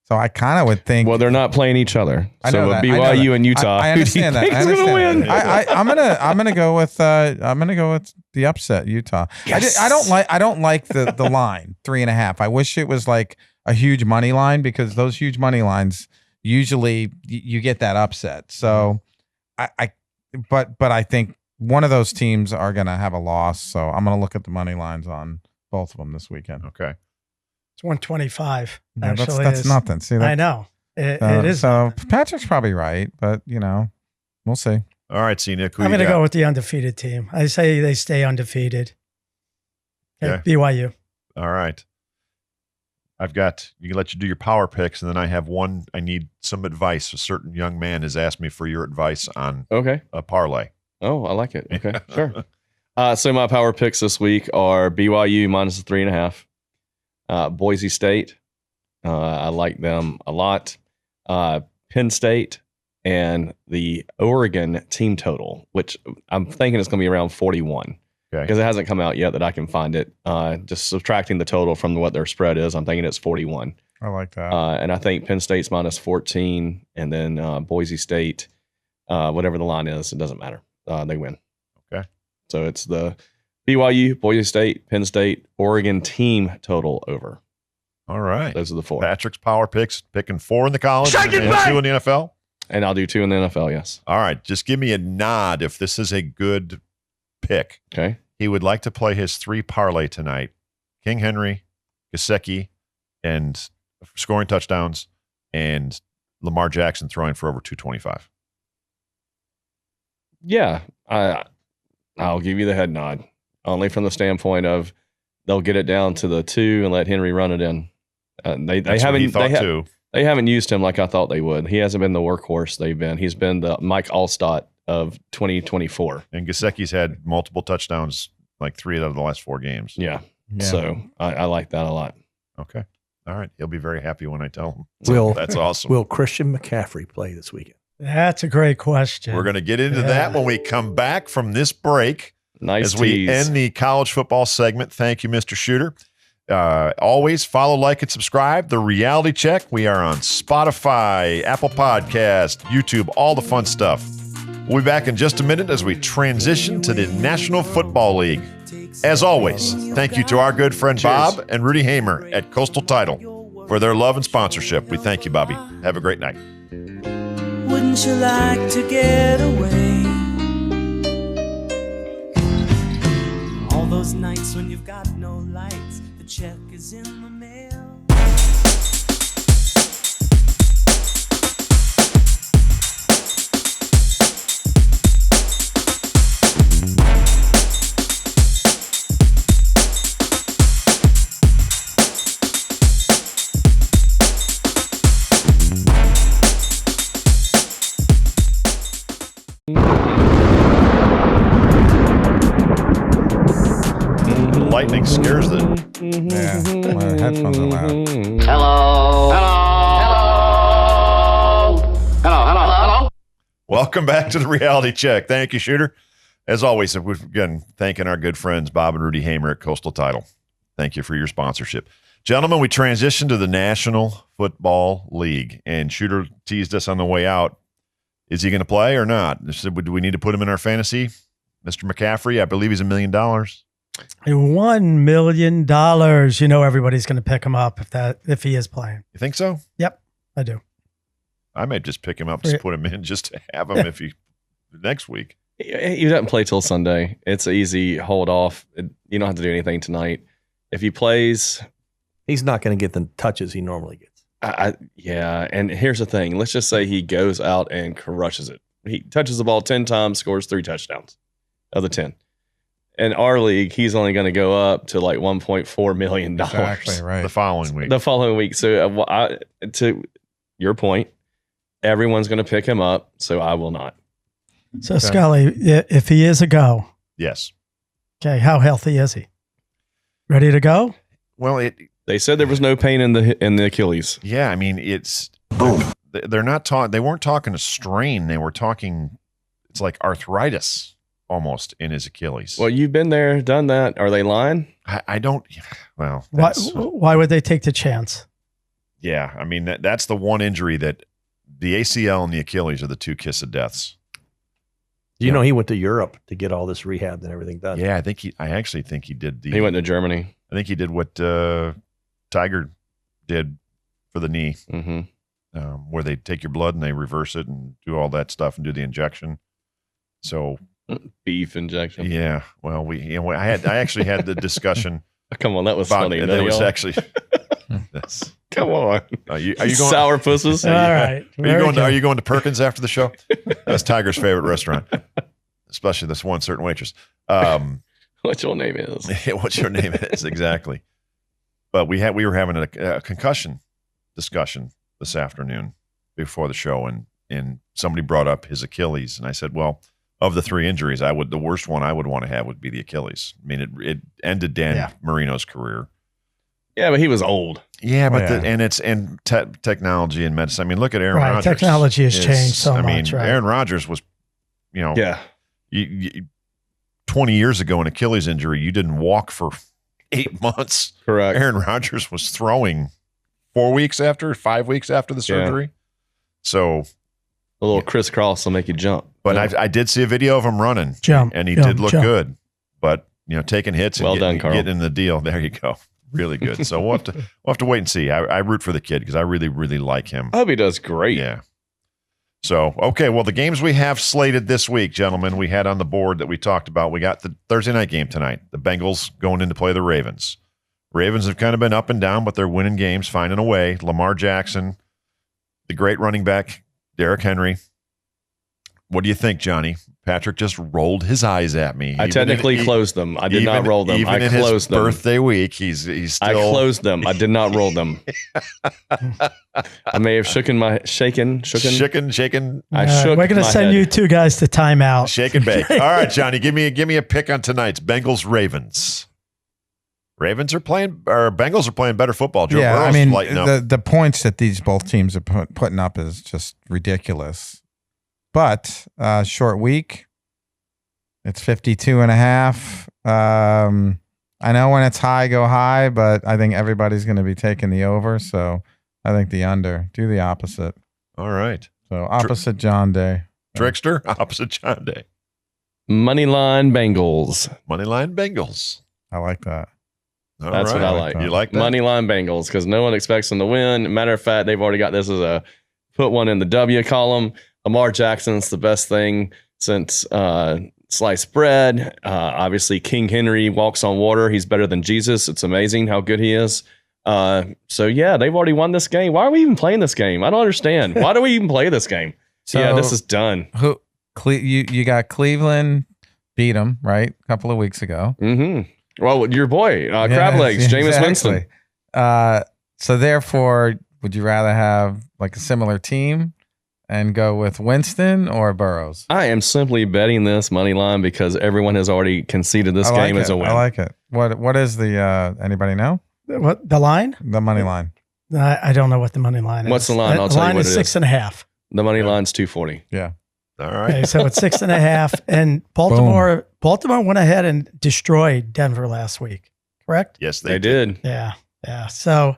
So I kind of would think. Well, they're not playing each other. I know so that. BYU and Utah. I understand that. Who's going to win? I'm gonna go with the upset, Utah. Yes. I don't like the line 3.5. I wish it was like a huge money line, because those huge money lines usually you get that upset. So but I think one of those teams are gonna have a loss. So I'm gonna look at the money lines on both of them this weekend. Okay. It's 125. Yeah, Actually, that's nothing. See, I know it is. So Patrick's probably right, but we'll see. All right, J Nic. I'm going to go with the undefeated team. I say they stay undefeated. Okay, BYU. All right. You can let you do your power picks, and then I have one. I need some advice. A certain young man has asked me for your advice on a parlay. Oh, I like it. Okay, sure. So my power picks this week are BYU minus 3.5. Boise State, I like them a lot. Penn State and the Oregon team total, which I'm thinking is going to be around 41. Because it hasn't come out yet that I can find it. Just subtracting the total from what their spread is, I'm thinking it's 41. I like that. And I think Penn State's minus 14, and then Boise State, whatever the line is, it doesn't matter. They win. Okay. So it's the BYU, Boise State, Penn State, Oregon team total over. All right. Those are the 4. Patrick's power picks, picking 4 in the college and 2 in the NFL. And I'll do 2 in the NFL, yes. All right. Just give me a nod if this is a good pick. Okay. He would like to play his 3 parlay tonight. King Henry, Gesicki, and scoring touchdowns, and Lamar Jackson throwing for over 225. Yeah. I'll give you the head nod, only from the standpoint of they'll get it down to the 2 and let Henry run it in. They haven't used him like I thought they would. He hasn't been the workhorse they've been. He's been the Mike Allstott of 2024. And Gesicki's had multiple touchdowns, like 3 out of the last 4 games. Yeah. So I like that a lot. Okay. All right. He'll be very happy when I tell him. So that's awesome. Will Christian McCaffrey play this weekend? That's a great question. We're going to get into that when we come back from this break. Nice as we end the college football segment. Thank you, Mr. Shooter. Always follow, like, and subscribe. The Reality Check. We are on Spotify, Apple Podcast, YouTube, all the fun stuff. We'll be back in just a minute as we transition to the National Football League. As always, thank you to our good friend Bob and Rudy Hamer at Coastal Title for their love and sponsorship. We thank you, Bobby. Have a great night. Wouldn't you like to get away? All those nights when you've got no lights, the check is in the mail. lightning scares the. Yeah, my headphones are loud. Hello. Hello. Welcome back to the Reality Check. Thank you, Shooter. As always, we've again thanking our good friends Bob and Rudy Hamer at Coastal Title. Thank you for your sponsorship. Gentlemen, we transitioned to the National Football League, and Shooter teased us on the way out. Is he going to play or not? Do we need to put him in our fantasy? Mr. McCaffrey, I believe he's $1 million. $1 million. You know everybody's going to pick him up if he is playing. You think so? Yep, I do. I may just pick him up, just put him in, just to have him if he next week. He doesn't play till Sunday. It's an easy hold off. You don't have to do anything tonight. If he plays, he's not going to get the touches he normally gets. Yeah, and here's the thing. Let's just say he goes out and crushes it. He touches the ball 10 times, scores 3 touchdowns of the 10. In our league, he's only going to go up to like $1.4 million. Exactly, right. The following week. The following week. So to your point, everyone's going to pick him up, so I will not. So, okay. Scully, if he is a go. Yes. Okay, how healthy is he? Ready to go? Well, they said there was no pain in the Achilles. Yeah, I mean, it's boom. They're not talking. They weren't talking a strain. They were talking. It's like arthritis almost in his Achilles. Well, you've been there, done that. Are they lying? I don't. Well, why would they take the chance? Yeah, I mean that's the one injury that the ACL and the Achilles are the two kiss of deaths. You know, he went to Europe to get all this rehab and everything done. Yeah, I actually think he did he went to Germany. I think he did what Tiger did for the knee, where they take your blood and they reverse it and do all that stuff and do the injection. So beef injection. Yeah. Well, I actually had the discussion. Come on, that was funny. That was actually. Come on. Are you going sour pusses? All right. Are you going to Perkins after the show? That's Tiger's favorite restaurant, especially this one certain waitress. What your name is? What your name is exactly. But we were having a concussion discussion this afternoon before the show, and somebody brought up his Achilles, and I said, well, of the 3 injuries, the worst one I would want to have would be the Achilles. I mean, it ended Dan Marino's career. Yeah, but he was old. Yeah, but technology and medicine. I mean, look at Aaron Rodgers. Technology has changed so much. I mean, Aaron Rodgers was, 20 years ago, an Achilles injury, you didn't walk for 8 months. Correct. Aaron Rodgers was throwing 5 weeks after the surgery. So a little crisscross will make you jump. But I did see a video of him running, and he did look good. But taking hits and getting in the deal. There you go. Really good. So we'll have to wait and see. I root for the kid because I really, really like him. I hope he does great. Yeah. So, okay. Well, the games we have slated this week, gentlemen, we had on the board that we talked about. We got the Thursday night game tonight. The Bengals going in to play the Ravens. Ravens have kind of been up and down, but they're winning games, finding a way. Lamar Jackson, the great running back, Derrick Henry. What do you think, Johnny? Patrick just rolled his eyes at me. I technically closed them. I did not roll them. Even I closed in his them. birthday week, he's still. I closed them. I did not roll them. I may have shaken. I We're shook. going to send you 2 guys to timeout. Shake and bake. All right, Johnny, give me a pick on tonight's Bengals Ravens. Ravens are playing, or Bengals are playing better football. Joe Burrow's lighting up. The points that these both teams are putting up is just ridiculous. But short week, it's 52.5. I know when it's high, go high, but I think everybody's going to be taking the over. So I think the under. Do the opposite. All right. So opposite John Day. Trickster, opposite John Day. Moneyline Bengals. Moneyline Bengals. I like that. That's what I like. You like that? Moneyline Bengals, because no one expects them to win. Matter of fact, they've already got this as a put one in the W column. Lamar Jackson's the best thing since sliced bread. Obviously, King Henry walks on water. He's better than Jesus. It's amazing how good he is. So, yeah, they've already won this game. Why are we even playing this game? I don't understand. Why do we even play this game? So, yeah, this is done. You got Cleveland beat them, right? A couple of weeks ago. Mm-hmm. Well, your boy, Crab Legs, Jameis Winston. So, therefore, would you rather have like a similar team and go with Winston or Burrows? I am simply betting this money line because everyone has already conceded this game as a win. I like it. What is the anybody know? What the line? The money line. I don't know what the money line is. What's the line? I'll the tell you line what is it is. 6.5. The money line's 240. Yeah. All right. Okay, so it's 6.5, and Baltimore went ahead and destroyed Denver last week. Correct? Yes, They did. Yeah. So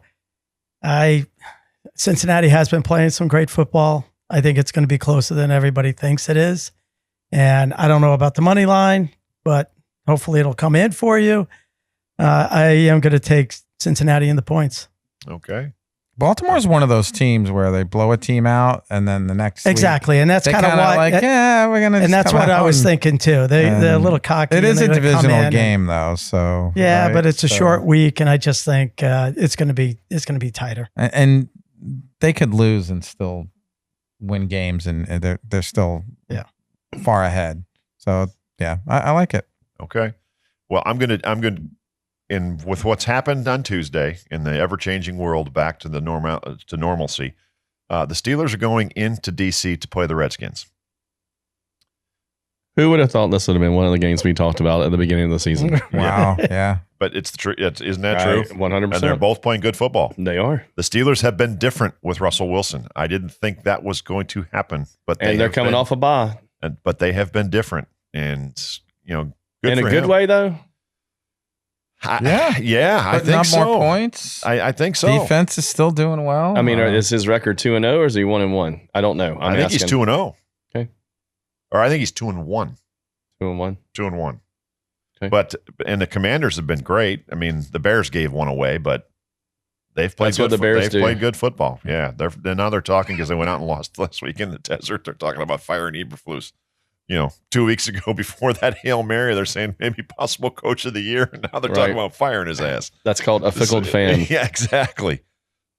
Cincinnati has been playing some great football. I think it's going to be closer than everybody thinks it is. And I don't know about the money line, but hopefully it'll come in for you. I am going to take Cincinnati in the points. Okay. Baltimore is one of those teams where they blow a team out and then the next Exactly. week, And that's kind of why we're going to. And that's what I was thinking too. They're a little cocky. It is a divisional game game though, so yeah, but it's a short week, and I just think it's going to be tighter. And they could lose and still win games, and they're still far ahead. So yeah, I like it. Okay. Well, I'm gonna and with what's happened on Tuesday in the ever-changing world back to the normalcy, the Steelers are going into DC to play the Redskins. Who would have thought this would have been one of the games we talked about at the beginning of the season? Wow. Yeah. But it's the truth. Isn't that true? 100%. And they're both playing good football. They are. The Steelers have been different with Russell Wilson. I didn't think that was going to happen, but they're coming off a bye. But they have been different, and good in for a good him. way though. I Putting think up so. more points. I think so. Defense is still doing well. I mean, is his record 2-0 or is he 1-1? I don't know. I think he's 2-0. Okay. Or I think he's 2-1. 2-1. 2-1. Okay. But the Commanders have been great. I mean, the Bears gave one away, but they've played. That's what the Bears do. They've played good football. Yeah, now they're talking because they went out and lost last week in the desert. They're talking about firing Eberflus. 2 weeks ago before that Hail Mary, they're saying maybe possible coach of the year. And now they're talking about firing his ass. That's called a fickled fan. Yeah, exactly.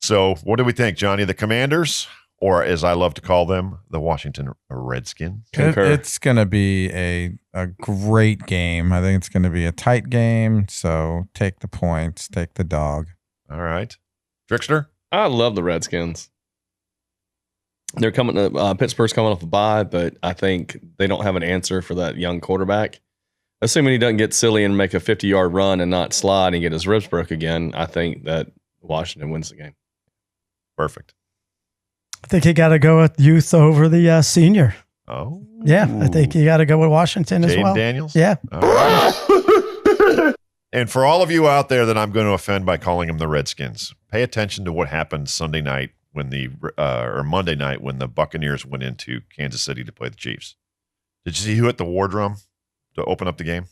So what do we think, Johnny? The Commanders, or as I love to call them, the Washington Redskins? It's going to be a great game. I think it's going to be a tight game. So take the points, take the dog. All right. Trickster? I love the Redskins. They're coming to Pittsburgh's coming off a bye, but I think they don't have an answer for that young quarterback. Assuming he doesn't get silly and make a 50-yard run and not slide and get his ribs broke again, I think that Washington wins the game. Perfect. I think you got to go with youth over the senior. Oh. Yeah, I think you got to go with Washington as well. Daniels? Yeah. All right. And for all of you out there that I'm going to offend by calling them the Redskins, pay attention to what happened Sunday night when or Monday night when the Buccaneers went into Kansas City to play the Chiefs. Did you see who hit the war drum to open up the game?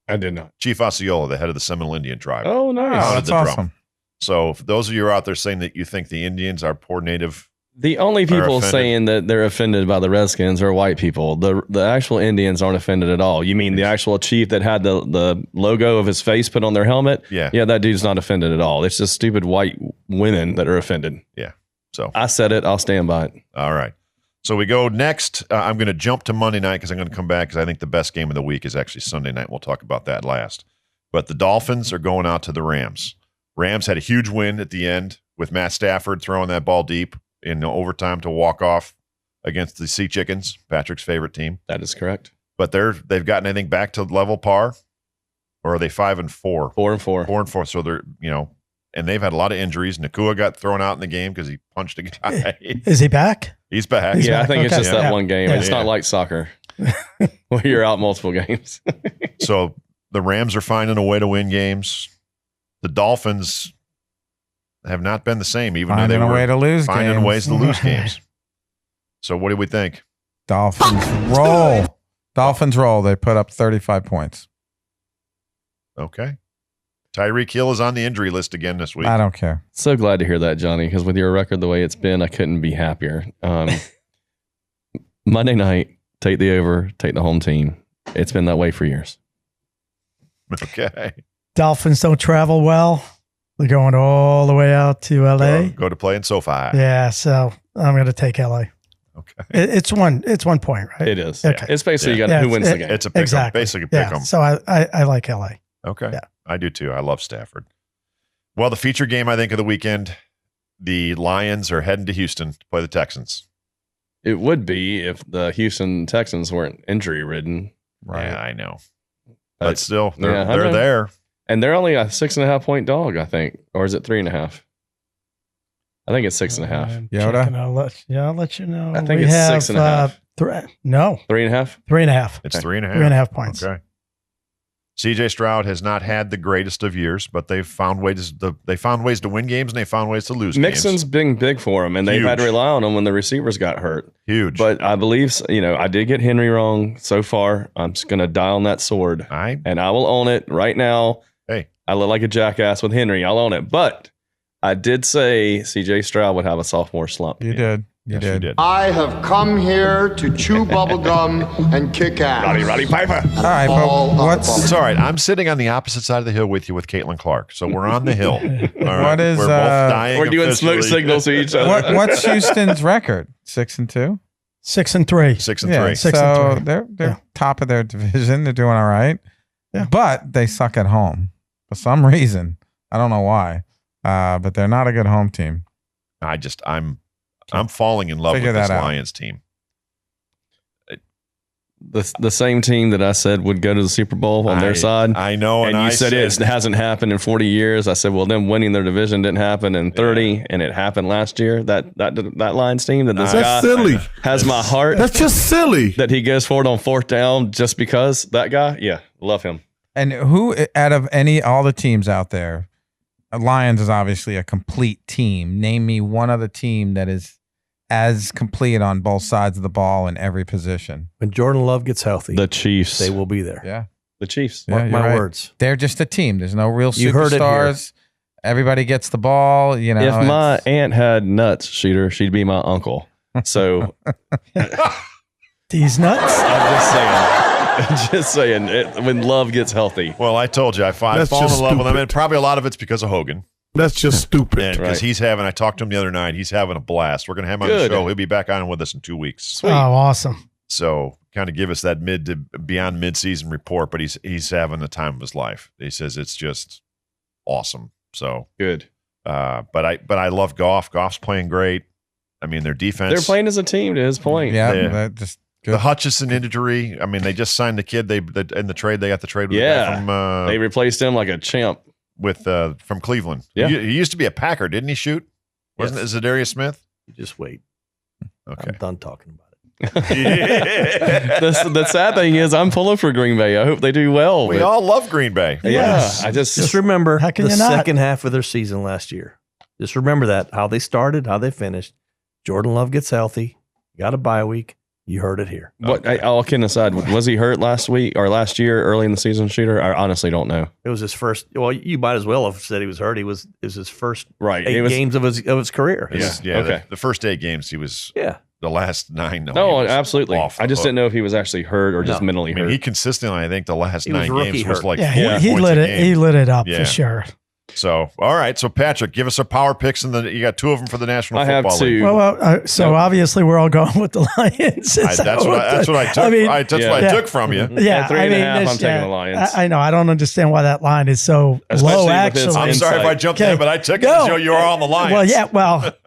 I did not. Chief Osceola, the head of the Seminole Indian tribe. Oh, nice. That's awesome. So for those of you out there saying that you think the Indians are poor native, the only people saying that they're offended by the Redskins are white people. The actual Indians aren't offended at all. You mean the actual chief that had the logo of his face put on their helmet? Yeah. Yeah, that dude's not offended at all. It's just stupid white women that are offended. Yeah. So I said it. I'll stand by it. All right. So we go next. I'm going to jump to Monday night because I'm going to come back because I think the best game of the week is actually Sunday night. We'll talk about that last. But the Dolphins are going out to the Rams. Rams had a huge win at the end with Matt Stafford throwing that ball deep in overtime to walk off against the Sea Chickens, Patrick's favorite team. That is correct. But they've gotten, I think, back to level par, or are they 5-4? 4-4. 4-4. So they're, and they've had a lot of injuries. Nakua got thrown out in the game because he punched a guy. Is he back? He's back. Yeah, I think it's just that Yeah. one game. Yeah. It's not like soccer where you're out multiple games. So the Rams are finding a way to win games. The Dolphins have not been the same, even though they were way to lose finding games. ways to lose games. So what do we think? Dolphins roll. Dolphins roll. They put up 35 points. Okay. Tyreek Hill is on the injury list again this week. I don't care. So glad to hear that, Johnny, because with your record the way it's been, I couldn't be happier. Monday night, take the over, take the home team. It's been that way for years. Okay. Dolphins don't travel well. They're going all the way out to LA. Go to play in SoFi. Yeah, so I'm going to take LA. Okay. It's 1 point, right? It is. Okay. It's basically Yeah. who wins the game. It's a pick 'em. Exactly. Basically a pick 'em. Yeah, so I like LA. Okay. Yeah. I do too. I love Stafford. Well, the feature game, I think, of the weekend, the Lions are heading to Houston to play the Texans. It would be if the Houston Texans weren't injury ridden. Right. Yeah, I know. But still, they're there. And they're only a 6.5 point dog, I think. Or is it 3.5? I think it's 6.5. Yoda? I'll let you know. I think it's 6.5. No. 3.5? 3.5. It's 3.5. 3.5 points. Okay. CJ Stroud has not had the greatest of years, but they've found ways to win games and they found ways to lose Mixon's games. been big for him, and they've had to rely on him when the receivers got hurt. Huge. But I believe, I did get Henry wrong so far. I'm just going to die on that sword. And I will own it right now. Hey. I look like a jackass with Henry. I'll own it. But I did say CJ Stroud would have a sophomore slump. You did. You did. I have come here to chew bubblegum and kick ass. Roddy Piper. All right, but It's all right. I'm sitting on the opposite side of the hill with you with Caitlin Clark. So we're on the hill. All right. What is, we're both dying we're doing officially. smoke signals to each other. What's Houston's record? 6-2? 6-3. 6-3. Yeah, 6-3. so they're top of their division. They're doing all right. Yeah. But they suck at home for some reason. I don't know why. But they're not a good home team. I'm falling in love Figure with this that out. Lions team. The same team that I said would go to the Super Bowl on their side. I know. And you said it hasn't happened in 40 years. I said, well, them winning their division didn't happen in 30, and it happened last year. That Lions team that this guy silly. has my heart. That's just silly. That he goes for it on 4th down just because that guy. Yeah, love him. And who out of all the teams out there, Lions is obviously a complete team. Name me one other team that is as complete on both sides of the ball in every position. When Jordan Love gets healthy, the Chiefs, they will be there. Yeah. The Chiefs. Mark my right. words. They're just a team. There's no real You heard it superstars. Everybody gets the ball. You know, if my aunt had nuts, Shooter, she'd be my uncle. So these nuts. I'm just saying. When Love gets healthy. Well, I told you, I've fallen in love with him, and probably a lot of it's because of Hogan. That's just stupid. Because I talked to him the other night. He's having a blast. We're going to have him on the show. He'll be back on with us in 2 weeks. Sweet. Oh, awesome. So kind of give us that mid to beyond mid-season report, but he's having the time of his life. He says it's just awesome. So good. But I love Goff. Goff's playing great. I mean, their defense. They're playing as a team, to his point. Yeah, just good. The Hutchinson injury. I mean, they just signed the kid. In the trade, they got the trade with the guy from. They replaced him like a champ from Cleveland. Yeah, he used to be a Packer, didn't he? Shoot, wasn't it Zadarius Smith? You just wait. Okay, I'm done talking about it. The sad thing is, I'm pulling for Green Bay. I hope they do well. We all love Green Bay. Yeah, I just remember the second half of their season last year. Just remember that, how they started, how they finished. Jordan Love gets healthy. Got a bye week. You heard it here. All kidding aside, was he hurt last week or last year, early in the season, Shooter? I honestly don't know. It was his first. Well, you might as well have said he was hurt. It was his first 8 It was, games of his career. Okay. The first 8 games he was. Yeah. The last 9. No, absolutely. I just didn't know if he was actually hurt or just mentally hurt. He consistently, I think, the last 9 games was like he lit it. He lit it up for sure. So, all right. So, Patrick, give us our power picks, and you got 2 of them for the National Football League. Well, obviously we're all going with the Lions. That's what I took. What I took from you. Yeah, 3.5. I'm taking the Lions. I know. I don't understand why that line is so low. Actually, I'm sorry if I jumped in, but I took it as you were on the Lions.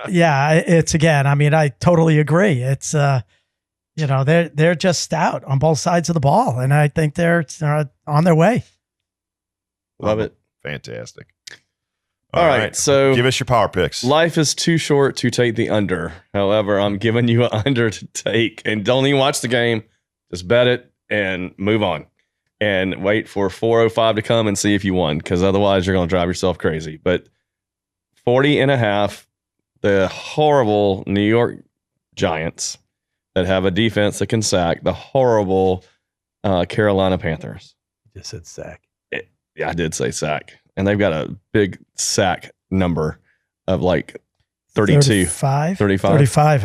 It's again. I mean, I totally agree. It's they're just stout on both sides of the ball, and I think they're on their way. Love it. Fantastic. All right, so give us your power picks. Life is too short to take the under. However, I'm giving you an under to take, and don't even watch the game. Just bet it and move on, and wait for 4:05 to come and see if you won, because otherwise you're going to drive yourself crazy. But 40.5, the horrible New York Giants that have a defense that can sack, the horrible Carolina Panthers. You just said sack. Yeah, I did say sack. And they've got a big sack number of like 32. 35,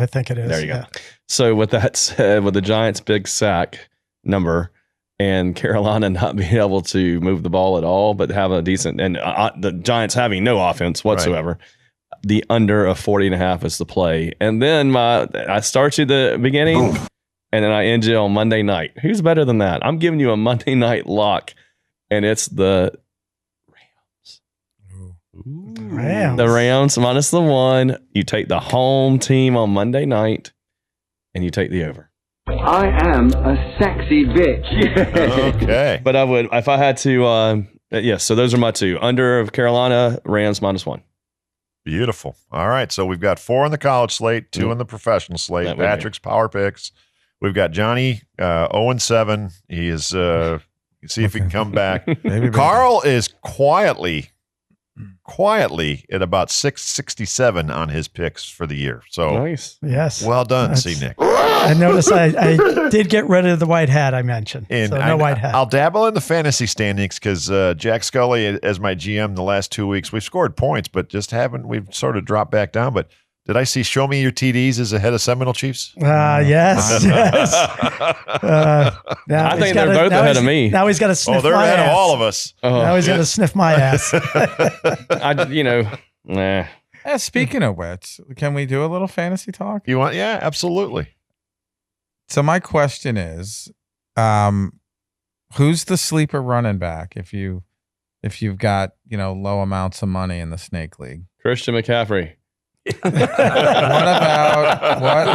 I think it is. There you go. So with that said, with the Giants' big sack number and Carolina not being able to move the ball at all, but have a decent, and the Giants having no offense whatsoever, the under of 40.5 is the play. And then I start you the beginning, and then I end you on Monday night. Who's better than that? I'm giving you a Monday night lock, and it's the Rams. The Rams minus the 1. You take the home team on Monday night, and you take the over. I am a sexy bitch. Okay. But I would, if I had to, yes, so those are my two. Under of Carolina, Rams -1. Beautiful. All right. So we've got 4 on the college slate, 2 on the professional slate. That would be. Patrick's power picks. We've got Johnny 0-7. He is, see if he can come back. Carl is quietly at about 667 on his picks for the year. So nice. Yes. Well done, C. Nic. I noticed I did get rid of the white hat I mentioned. And so no white hat. I'll dabble in the fantasy standings because Jack Scully, as my GM the last 2 weeks, we've scored points, but we've sort of dropped back down. But did I see Show Me Your TDs is ahead of Seminole Chiefs? Yes. Yes. I think they're both ahead of me. Now he's got to sniff they're my ahead ass. of all of us. Now he's got to sniff my ass. Nah. Speaking of which, can we do a little fantasy talk? You want? Yeah, absolutely. So my question is, who's the sleeper running back if you've got low amounts of money in the Snake League? Christian McCaffrey. What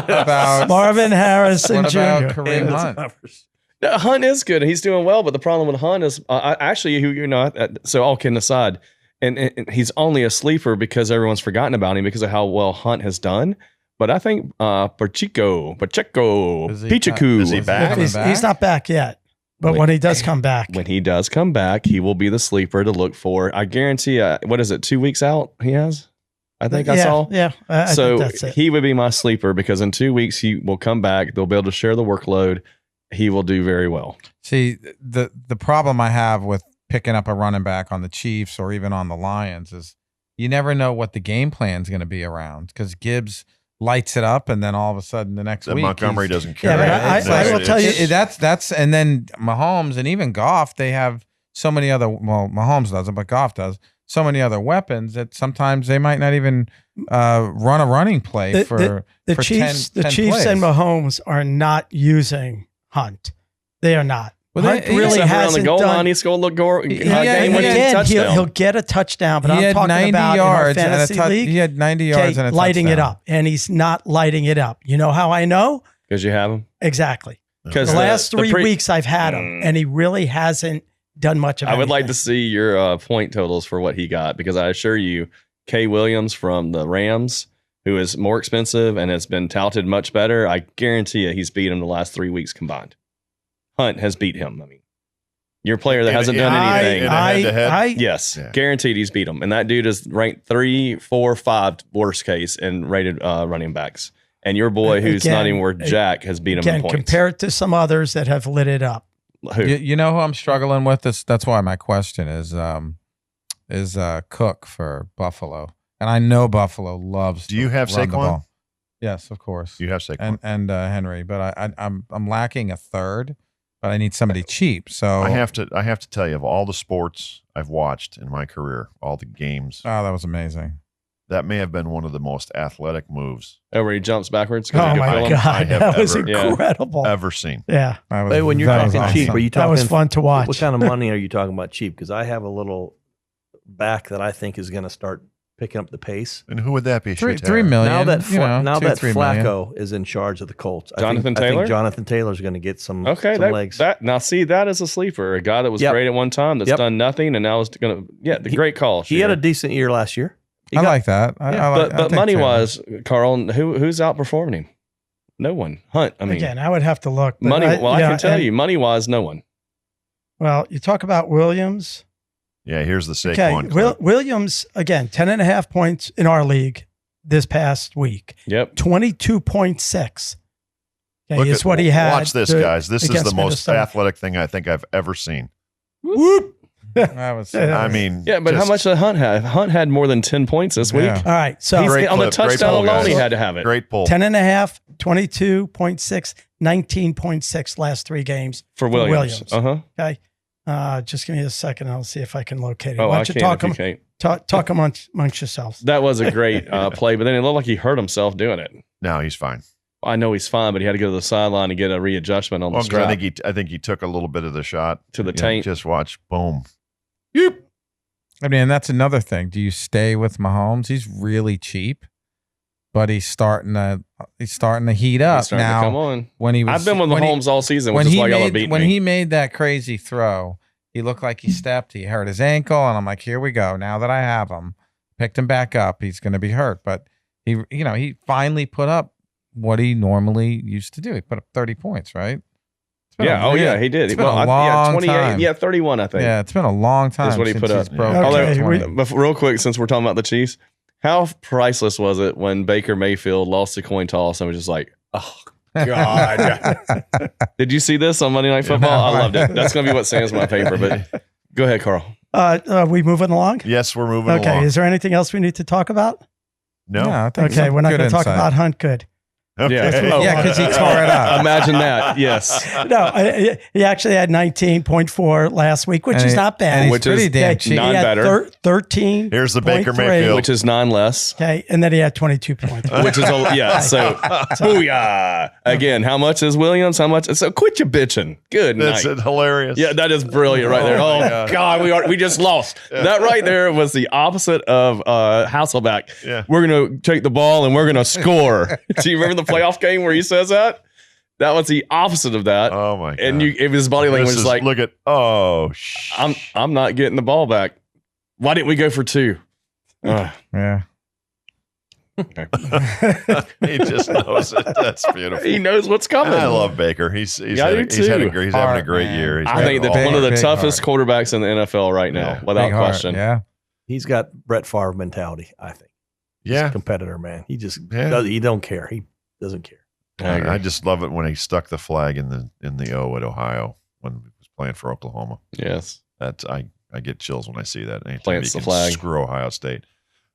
about Marvin Harrison what Jr.? about Kareem Hunt? Hunt is good. He's doing well, but the problem with Hunt is so all kidding aside, and he's only a sleeper because everyone's forgotten about him because of how well Hunt has done. But I think Pacheco, Is he back? He's not back yet. But when he does come back. When he does come back, he will be the sleeper to look for. I guarantee what is it, 2 weeks out he has? I think I saw. Yeah. I so think that's it. he would be my sleeper because in 2 weeks he will come back. They'll be able to share the workload. He will do very well. See, the problem I have with picking up a running back on the Chiefs or even on the Lions is you never know what the game plan is going to be around because Gibbs lights it up and then all of a sudden the next week Montgomery doesn't care. Yeah, but I will tell you that's and then Mahomes and even Goff, they have so many other, well, Mahomes doesn't, but Goff does, so many other weapons that sometimes they might not even run a running play for Chiefs. 10 The Chiefs plays. and Mahomes are not using Hunt. They are not. Well, Hunt he- really Except for on hasn't the goal done. line, he scored a game-winning Again, touchdown. he'll get a touchdown, but He I'm had talking 90 about yards in our and a fantasy league. he had 90 yards and a lighting it touchdown. up, and he's not lighting it up. You know how I know? Because you have him. Exactly. Because The last 3 weeks I've had him, and he really hasn't done much of it. I would like to see your point totals for what he got because I assure you, Kay Williams from the Rams, who is more expensive and has been touted much better, I guarantee you he's beat him the last 3 weeks combined. Hunt has beat him. I mean, your player that hasn't done anything. Yes, guaranteed he's beat him. And that dude is ranked 3, 4, 5 worst case in rated running backs. And your boy, who's not even worth jack, has beat him in points. Compare it to some others that have lit it up. You know who I'm struggling with? That's why my question is Cook for Buffalo, and I know Buffalo loves. Do you have run the Saquon? ball. Yes, of course. You have Saquon and Henry, but I'm lacking a third, but I need somebody cheap. So I have to tell you, of all the sports I've watched in my career, all the games. Oh, that was amazing. That may have been one of the most athletic moves. Oh, where he jumps backwards? Oh my God, that was incredible. Ever seen. Yeah. Hey, when you're talking cheap, are you talking? That was fun to watch. What kind of money are you talking about cheap? Because I have a little back that I think is going to start picking up the pace. And who would that be? $3 million. Now that $2 to $3 million. Flacco is in charge of the Colts, Jonathan I Taylor? think Jonathan Taylor's going to get some legs. Now see, that is a sleeper. A guy that was great at one time that's done nothing and now is going to the great call. He had a decent year last year. I like that. But money wise, Carl, who's outperforming him? No one. Hunt. I mean, Again, I would have to look. but money. I can tell you, money wise, no one. Well, you talk about Williams. Yeah, here's the Saquon. Okay, Williams again, 10.5 points in our league this past week. Yep, 22.6. Okay, is what he had. Watch this, guys. This is the against most Minnesota. athletic thing I think I've ever seen. Whoop. That was. I mean, yeah, but how much did Hunt have? Hunt had more than 10 points this week. Yeah. All right, so Great on the clip, great touchdown pull, alone, guys. he had to have it. Great pull. 10.5, 22.6, 19.6 last 3 games for Williams. Okay. Just give me a second. I'll see if I can locate it. Oh, Why I don't you can't talk, if you can't. talk amongst yourselves. That was a great play, but then it looked like he hurt himself doing it. No, he's fine. I know he's fine, but he had to go to the sideline and get a readjustment on the Well, strap. I think he took a little bit of the shot To the Yeah, taint. Just watch, boom. I mean, that's another thing. Do you stay with Mahomes? He's really cheap. but he's starting to heat up He's starting now. to come on. When he was, I've been with Mahomes all season, which is why y'all are beating when me. he made that crazy throw, he looked like he stepped. He hurt his ankle, and I'm like, here we go. Now that I have him, picked him back up, he's going to be hurt. But he finally put up what he normally used to do. He put up 30 points, right? Yeah, he did. It's been a long 28, time. yeah, 31, I think. Yeah, it's been a long time. That's what he since put up. he's broken Okay, 20. But real quick, since we're talking about the Chiefs, how priceless was it when Baker Mayfield lost the coin toss and was just like, oh, God. Did you see this on Monday Night Football? I loved it. That's going to be what Sam's my paper. But go ahead, Carl. Are we moving along? Yes, we're moving Okay. along. Is there anything else we need to talk about? No. I think Okay, some we're not good going to talk insight. about Hunt Good. Okay. Yeah, because he tore it up. Imagine that. Yes. No, he actually had 19.4 last week, which And is he- not bad. and he's Which pretty is damn Okay, cheap. he None had better. 13. Here's the Baker 0.3. Mayfield. Which is 9 less. Okay, and then he had 22 points. Which is, So, booyah. Again, how much is Williams? How much? So quit your bitching. Good That's night. hilarious. Yeah, that is brilliant right there. Oh, my Oh, God. we just lost. That right there was the opposite of Hasselbeck. Yeah. We're going to take the ball and we're going to score. Do you remember the playoff game where he says that? That was the opposite of that. Oh my God. And his body language was like, look at, I'm not getting the ball back. Why didn't we go for 2? Yeah. he just knows it. That's beautiful. He knows what's coming. I love Baker. He's Yeah, I having do a too. great year. He's I think got that all- one of the Big toughest heart. quarterbacks in the NFL right now, Yeah. without Big heart, question. Yeah. He's got Brett Favre mentality, I think. He's Yeah. a competitor, man. He just Yeah. he don't care. He doesn't care. I just love it when he stuck the flag in the O at Ohio when he was playing for Oklahoma. Yes. That's I get chills when I see that. Anytime Plants he the can flag. Screw Ohio State.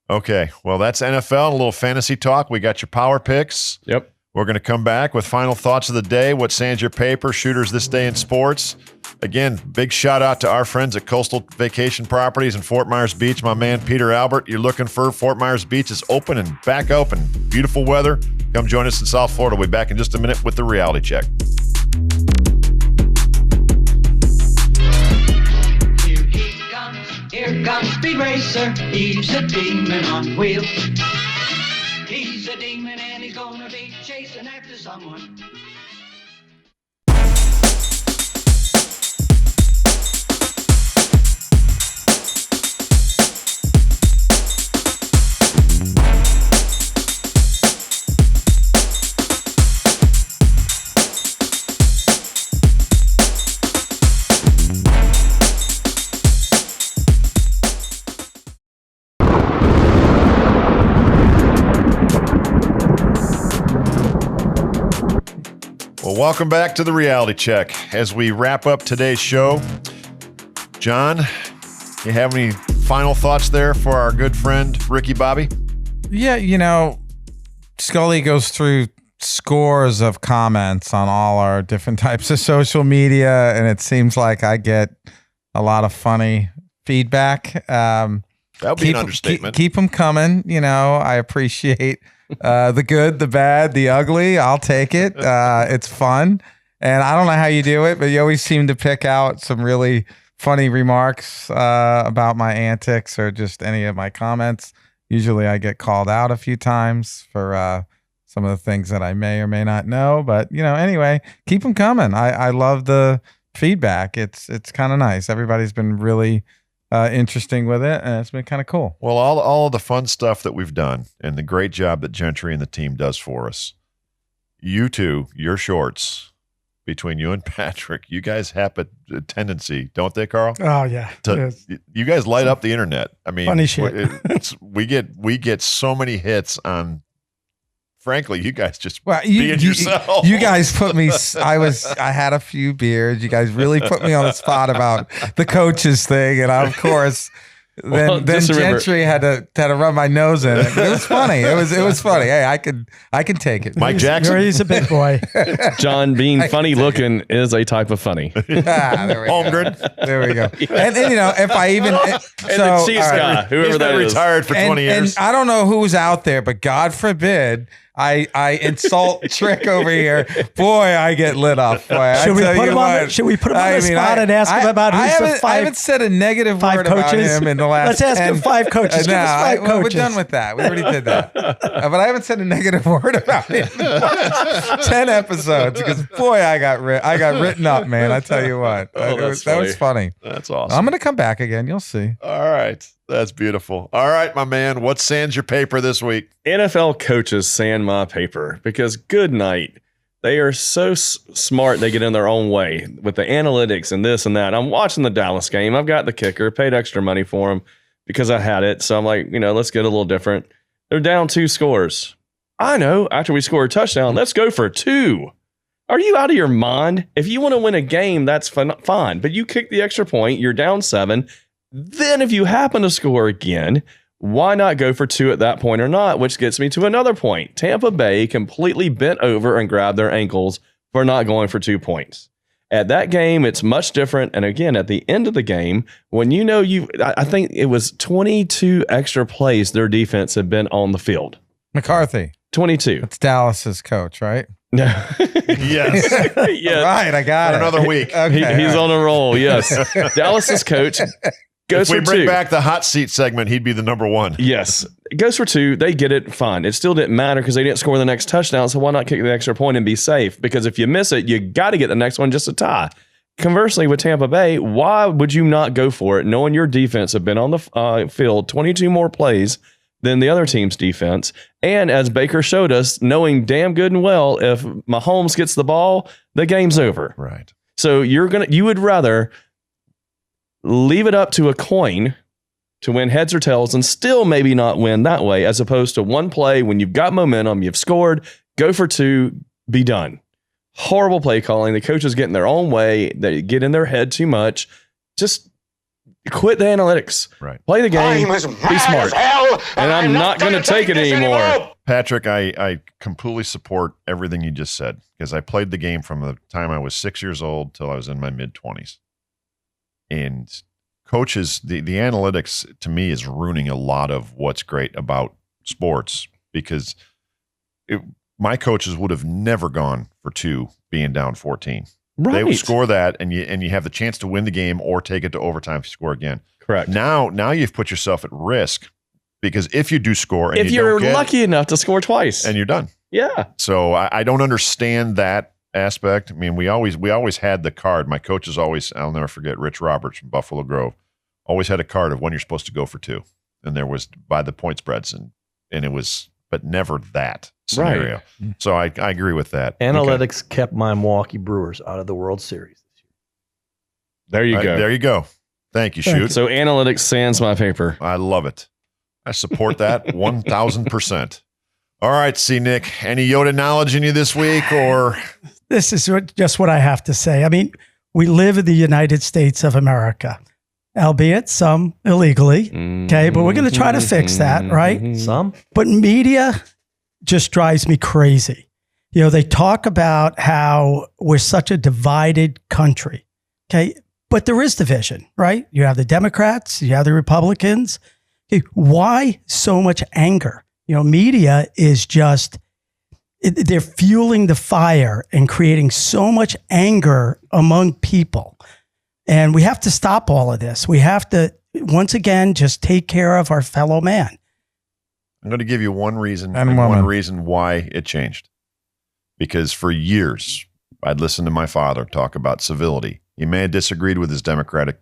Okay, well that's NFL. A little fantasy talk. We got your power picks. Yep. We're going to come back with final thoughts of the day. What sands your paper? Shooters this day in sports. Again, big shout out to our friends at Coastal Vacation Properties in Fort Myers Beach. My man Peter Albert. You're looking for Fort Myers Beach is open and back open. Beautiful weather. Come join us in South Florida. We'll be back in just a minute with the reality check. Here comes Speed Racer, he's a demon on wheels. He's a demon and he's gonna be chasing after someone. Well, welcome back to the reality check. As we wrap up today's show, John, you have any final thoughts there for our good friend Ricky Bobby? Yeah, Scully goes through scores of comments on all our different types of social media, and it seems like I get a lot of funny feedback. That would be an understatement. Keep them coming. I appreciate the good, the bad, the ugly. I'll take it. It's fun. And I don't know how you do it, but you always seem to pick out some really funny remarks about my antics or just any of my comments. Usually I get called out a few times for some of the things that I may or may not know. But, anyway, keep them coming. I love the feedback. It's kind of nice. Everybody's been really interesting with it, and it's been kind of cool. Well, all of the fun stuff that we've done and the great job that Gentry and the team does for us. You two, your shorts, between you and Patrick, you guys have a tendency, don't they, Carl? Oh, yeah. You guys light up the internet. I mean, Funny shit. we get so many hits on. Frankly, you guys just being you, yourself. You guys put me. I had a few beers. You guys really put me on the spot about the coaches thing, and of course, then Gentry had to rub my nose in it. But it was funny. It was funny. Hey, I can take it. Mike Jackson, he's a big boy. John, being funny looking is a type of funny. There we Holmgren. There we go. And if I even and the Chiefs guy, whoever he's that been is, retired for 20 years. And I don't know who's out there, but God forbid I insult Trick over here. Boy, I get lit up. Boy, Should we put him on the spot and ask him about who's the five? I haven't said a negative word about him in the last. Let's ask him 5 coaches. Give us 5 coaches. We're done with that. We already did that. But I haven't said a negative word about him in the last 10 episodes because boy, I got written up, man. I tell you what, that was funny. That's awesome. I'm gonna come back again. You'll see. All right. That's beautiful. All right, my man. What sands your paper this week? NFL coaches sand my paper because good night. They are so smart. They get in their own way with the analytics and this and that. I'm watching the Dallas game. I've got the kicker, paid extra money for him because I had it. So I'm like, let's get a little different. They're down 2 scores. I know. After we score a touchdown, let's go for 2. Are you out of your mind? If you want to win a game, that's fine. But you kick the extra point. You're down 7. Then if you happen to score again, why not go for 2 at that point or not? Which gets me to another point. Tampa Bay completely bent over and grabbed their ankles for not going for 2 points. At that game, it's much different. And again, at the end of the game, when I think it was 22 extra plays their defense had been on the field. McCarthy. 22. That's Dallas's coach, right? No. Yes. Yeah. Right, I got it. Another week. Okay, he's on a roll, yes. Dallas's coach goes for 2. If we bring back the hot seat segment, he'd be the number 1. Yes. It goes for 2. They get it, fine. It still didn't matter because they didn't score the next touchdown, so why not kick the extra point and be safe? Because if you miss it, you got to get the next one just a tie. Conversely, with Tampa Bay, why would you not go for it knowing your defense have been on the field 22 more plays than the other team's defense? And as Baker showed us, knowing damn good and well, if Mahomes gets the ball, the game's over. Right. So you would rather leave it up to a coin to win heads or tails and still maybe not win that way, as opposed to one play when you've got momentum, you've scored, go for 2, be done. Horrible play calling. The coaches get in their own way. They get in their head too much. Just quit the analytics. Right. Play the game. Be smart. And I'm not going to take it anymore. Patrick, I completely support everything you just said because I played the game from the time I was 6 years old till I was in my mid-20s. And coaches, the analytics to me is ruining a lot of what's great about sports because my coaches would have never gone for 2 being down 14. Right. They would score that and you have the chance to win the game or take it to overtime if you score again. Correct. Now you've put yourself at risk because if you do score and if you're lucky enough to score twice and you're done. Yeah. So I don't understand that aspect. I mean, we always had the card. My coaches I'll never forget Rich Roberts from Buffalo Grove, always had a card of when you're supposed to go for 2. And there was by the point spreads and it was, but never that scenario. Right. So I agree with that. Analytics kept my Milwaukee Brewers out of the World Series this year. There you go. There you go. Thank you, Shoot. So analytics sands my paper. I love it. I support that 1,000%. All right, J Nic, any Yoda knowledge in you this week or? This is just what I have to say. I mean, we live in the United States of America, albeit some illegally. Okay, but we're going to try to fix that, right? Some. But media just drives me crazy. They talk about how we're such a divided country. Okay, but there is division, right? You have the Democrats, you have the Republicans. Okay, why so much anger? Media is just, they're fueling the fire and creating so much anger among people. And we have to stop all of this. We have to, once again, just take care of our fellow man. I'm going to give you one reason and one reason why it changed. Because for years, I'd listened to my father talk about civility. He may have disagreed with his Democrat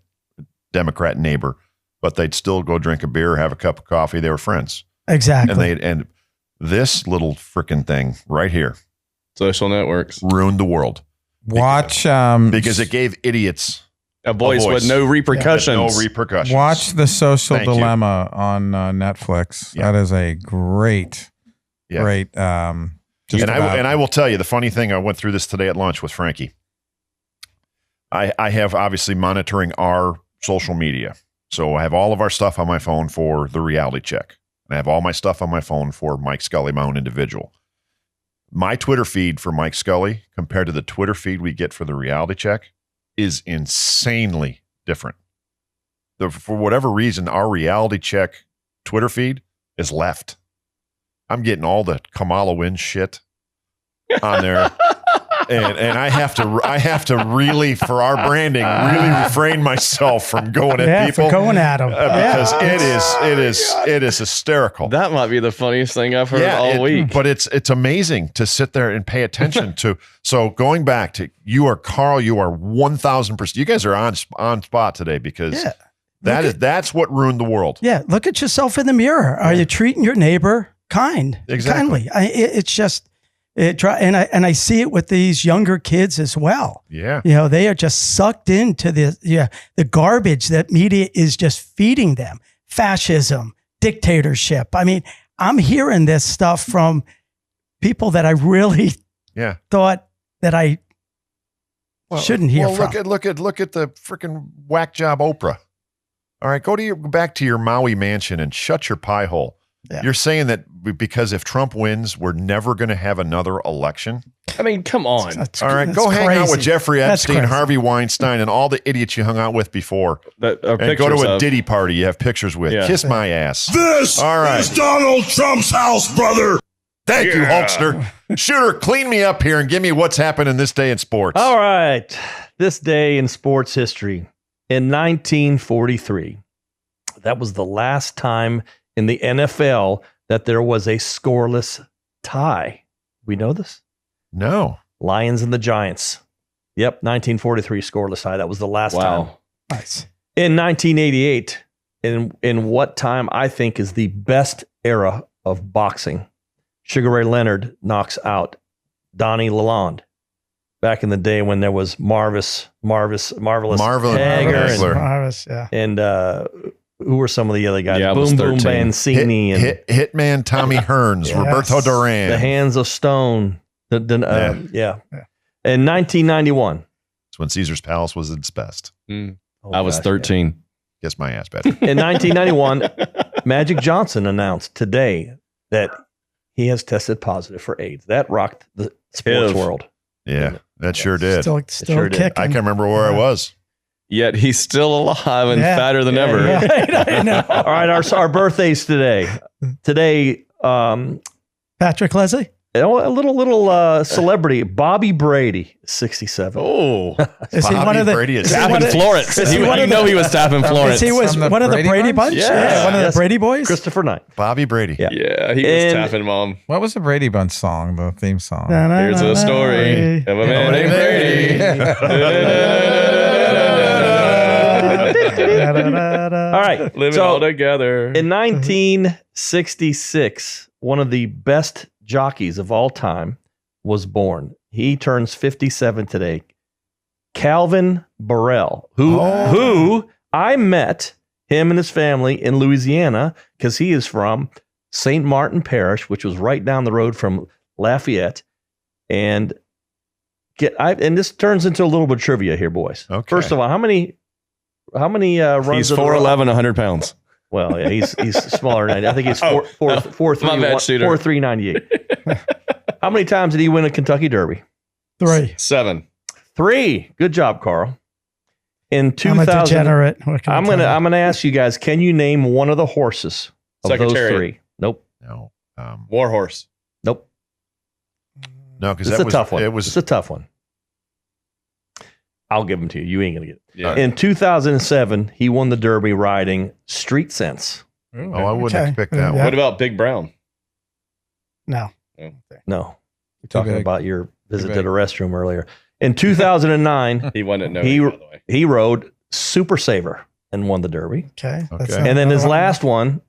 neighbor, but they'd still go drink a beer, have a cup of coffee. They were friends. Exactly. And this little freaking thing right here, social networks, ruined the world. Watch because it gave idiots a voice with no repercussions. No repercussions. Watch The Social Dilemma on Netflix. Yeah. That is a great. And I will tell you the funny thing. I went through this today at lunch with Frankie. I have obviously monitoring our social media. So I have all of our stuff on my phone for the reality check. And I have all my stuff on my phone for Mike Scully, my own individual. My Twitter feed for Mike Scully compared to the Twitter feed we get for the reality check is insanely different. For whatever reason, our reality check Twitter feed is left. I'm getting all the Kamala Wynn shit on there. And I have to really, for our branding, really refrain myself from going at people. For going at them. Because it is hysterical. That might be the funniest thing I've heard all week. But it's amazing to sit there and pay attention to. So going back to Carl, you are 1,000%. You guys are on spot today because that's what ruined the world. Yeah, look at yourself in the mirror. Are you treating your neighbor kindly? It's just. And I see it with these younger kids as well. Yeah. They are just sucked into the garbage that media is just feeding them. Fascism, dictatorship. I mean, I'm hearing this stuff from people that I really thought that I shouldn't hear from. Look at the freaking whack job Oprah. All right, go back to your Maui mansion and shut your pie hole. Yeah. You're saying that because if Trump wins, we're never going to have another election? I mean, come on. All right, go hang out with Jeffrey Epstein, Harvey Weinstein, and all the idiots you hung out with before. And go to a Diddy party you have pictures with. Yeah. Kiss my ass. This is Donald Trump's house, brother. Thank you, Hulkster. Shooter, clean me up here and give me what's happening this day in sports. All right. This day in sports history. In 1943, that was the last time in the NFL that there was a scoreless tie. We know this? No. Lions and the Giants. Yep, 1943 scoreless tie. That was the last time. Nice. In 1988, in what time I think is the best era of boxing, Sugar Ray Leonard knocks out Donnie Lalonde. Back in the day when there was Marvelous Hagler and who were some of the other guys? Boom Boom Bancini and Hitman Tommy Hearns, Roberto Duran, the Hands of Stone. In 1991, it's when Caesar's Palace was its best. I was 13. Kiss my ass, better. In 1991, Magic Johnson announced today that he has tested positive for AIDS. That rocked the sports world. Yeah, that sure did. Still kicking. I can't remember where I was. Yet he's still alive and fatter than ever. I know. All right, our birthdays today. Today, Patrick Leslie. A little celebrity, Bobby Brady, 67. Oh, is he one of the Brady tapping Florence? He was tapping Florence. He was one of the Brady bunch. Yeah, one of the Brady boys. Christopher Knight, Bobby Brady. Yeah, he was tapping mom. What was the Brady Bunch song? The theme song. Here's a story of a man named Brady. All right, living all together. In 1966, one of the best jockeys of all time was born. He turns 57 today. Calvin Burrell, who I met him and his family in Louisiana because he is from St. Martin Parish, which was right down the road from Lafayette. And this turns into a little bit of trivia here, boys. Okay. First of all, how many runs? He's 4'11", 100 pounds. Well, yeah, he's smaller than I think he's 4'3", How many times did he win a Kentucky Derby? 3. 7. 3. Good job, Carl. In 2000, I'm a degenerate. I'm gonna ask you guys. Can you name one of the horses of those 3? Nope. No. War horse. Nope. No, because it's a tough one. It's a tough one. I'll give them to you. You ain't gonna get it. Yeah. In 2007, he won the Derby riding Street Sense. Oh, I wouldn't have picked that one. What about Big Brown? No. No. You're talking about your visit to the restroom earlier. In 2009, he won it. He rode Super Saver and won the Derby. Okay. And then his last one,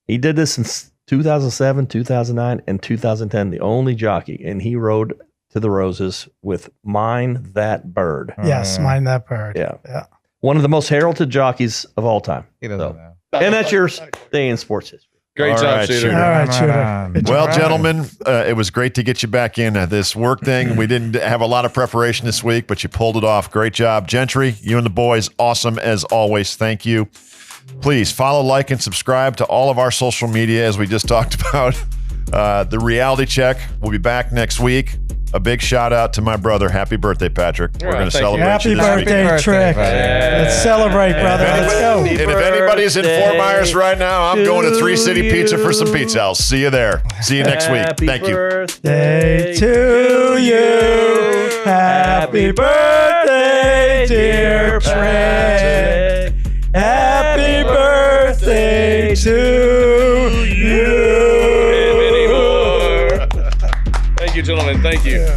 he did this in 2007, 2009, and 2010. The only jockey, and he rode to the Roses with Mind That Bird. Yes, Mind That Bird. Yeah. One of the most heralded jockeys of all time. He doesn't know. And that's your day in sports history. Great job, Shooter. All right, Shooter. Well, gentlemen, it was great to get you back in this work thing. We didn't have a lot of preparation this week, but you pulled it off. Great job. Gentry, you and the boys, awesome as always. Thank you. Please follow, like, and subscribe to all of our social media as we just talked about. The Reality Check. We'll be back next week. a big shout out to my brother. Happy birthday, Patrick. We're going to celebrate Happy you this birthday, week. Trick. Let's celebrate, brother. Let's go. And if anybody's in Fort Myers right now, I'm going to 3 City Pizza for some pizza. I'll see you there. See you next week. Thank you. Birthday to you. Happy birthday, dear Trick. Happy birthday to you. Thank you, gentlemen. Thank you.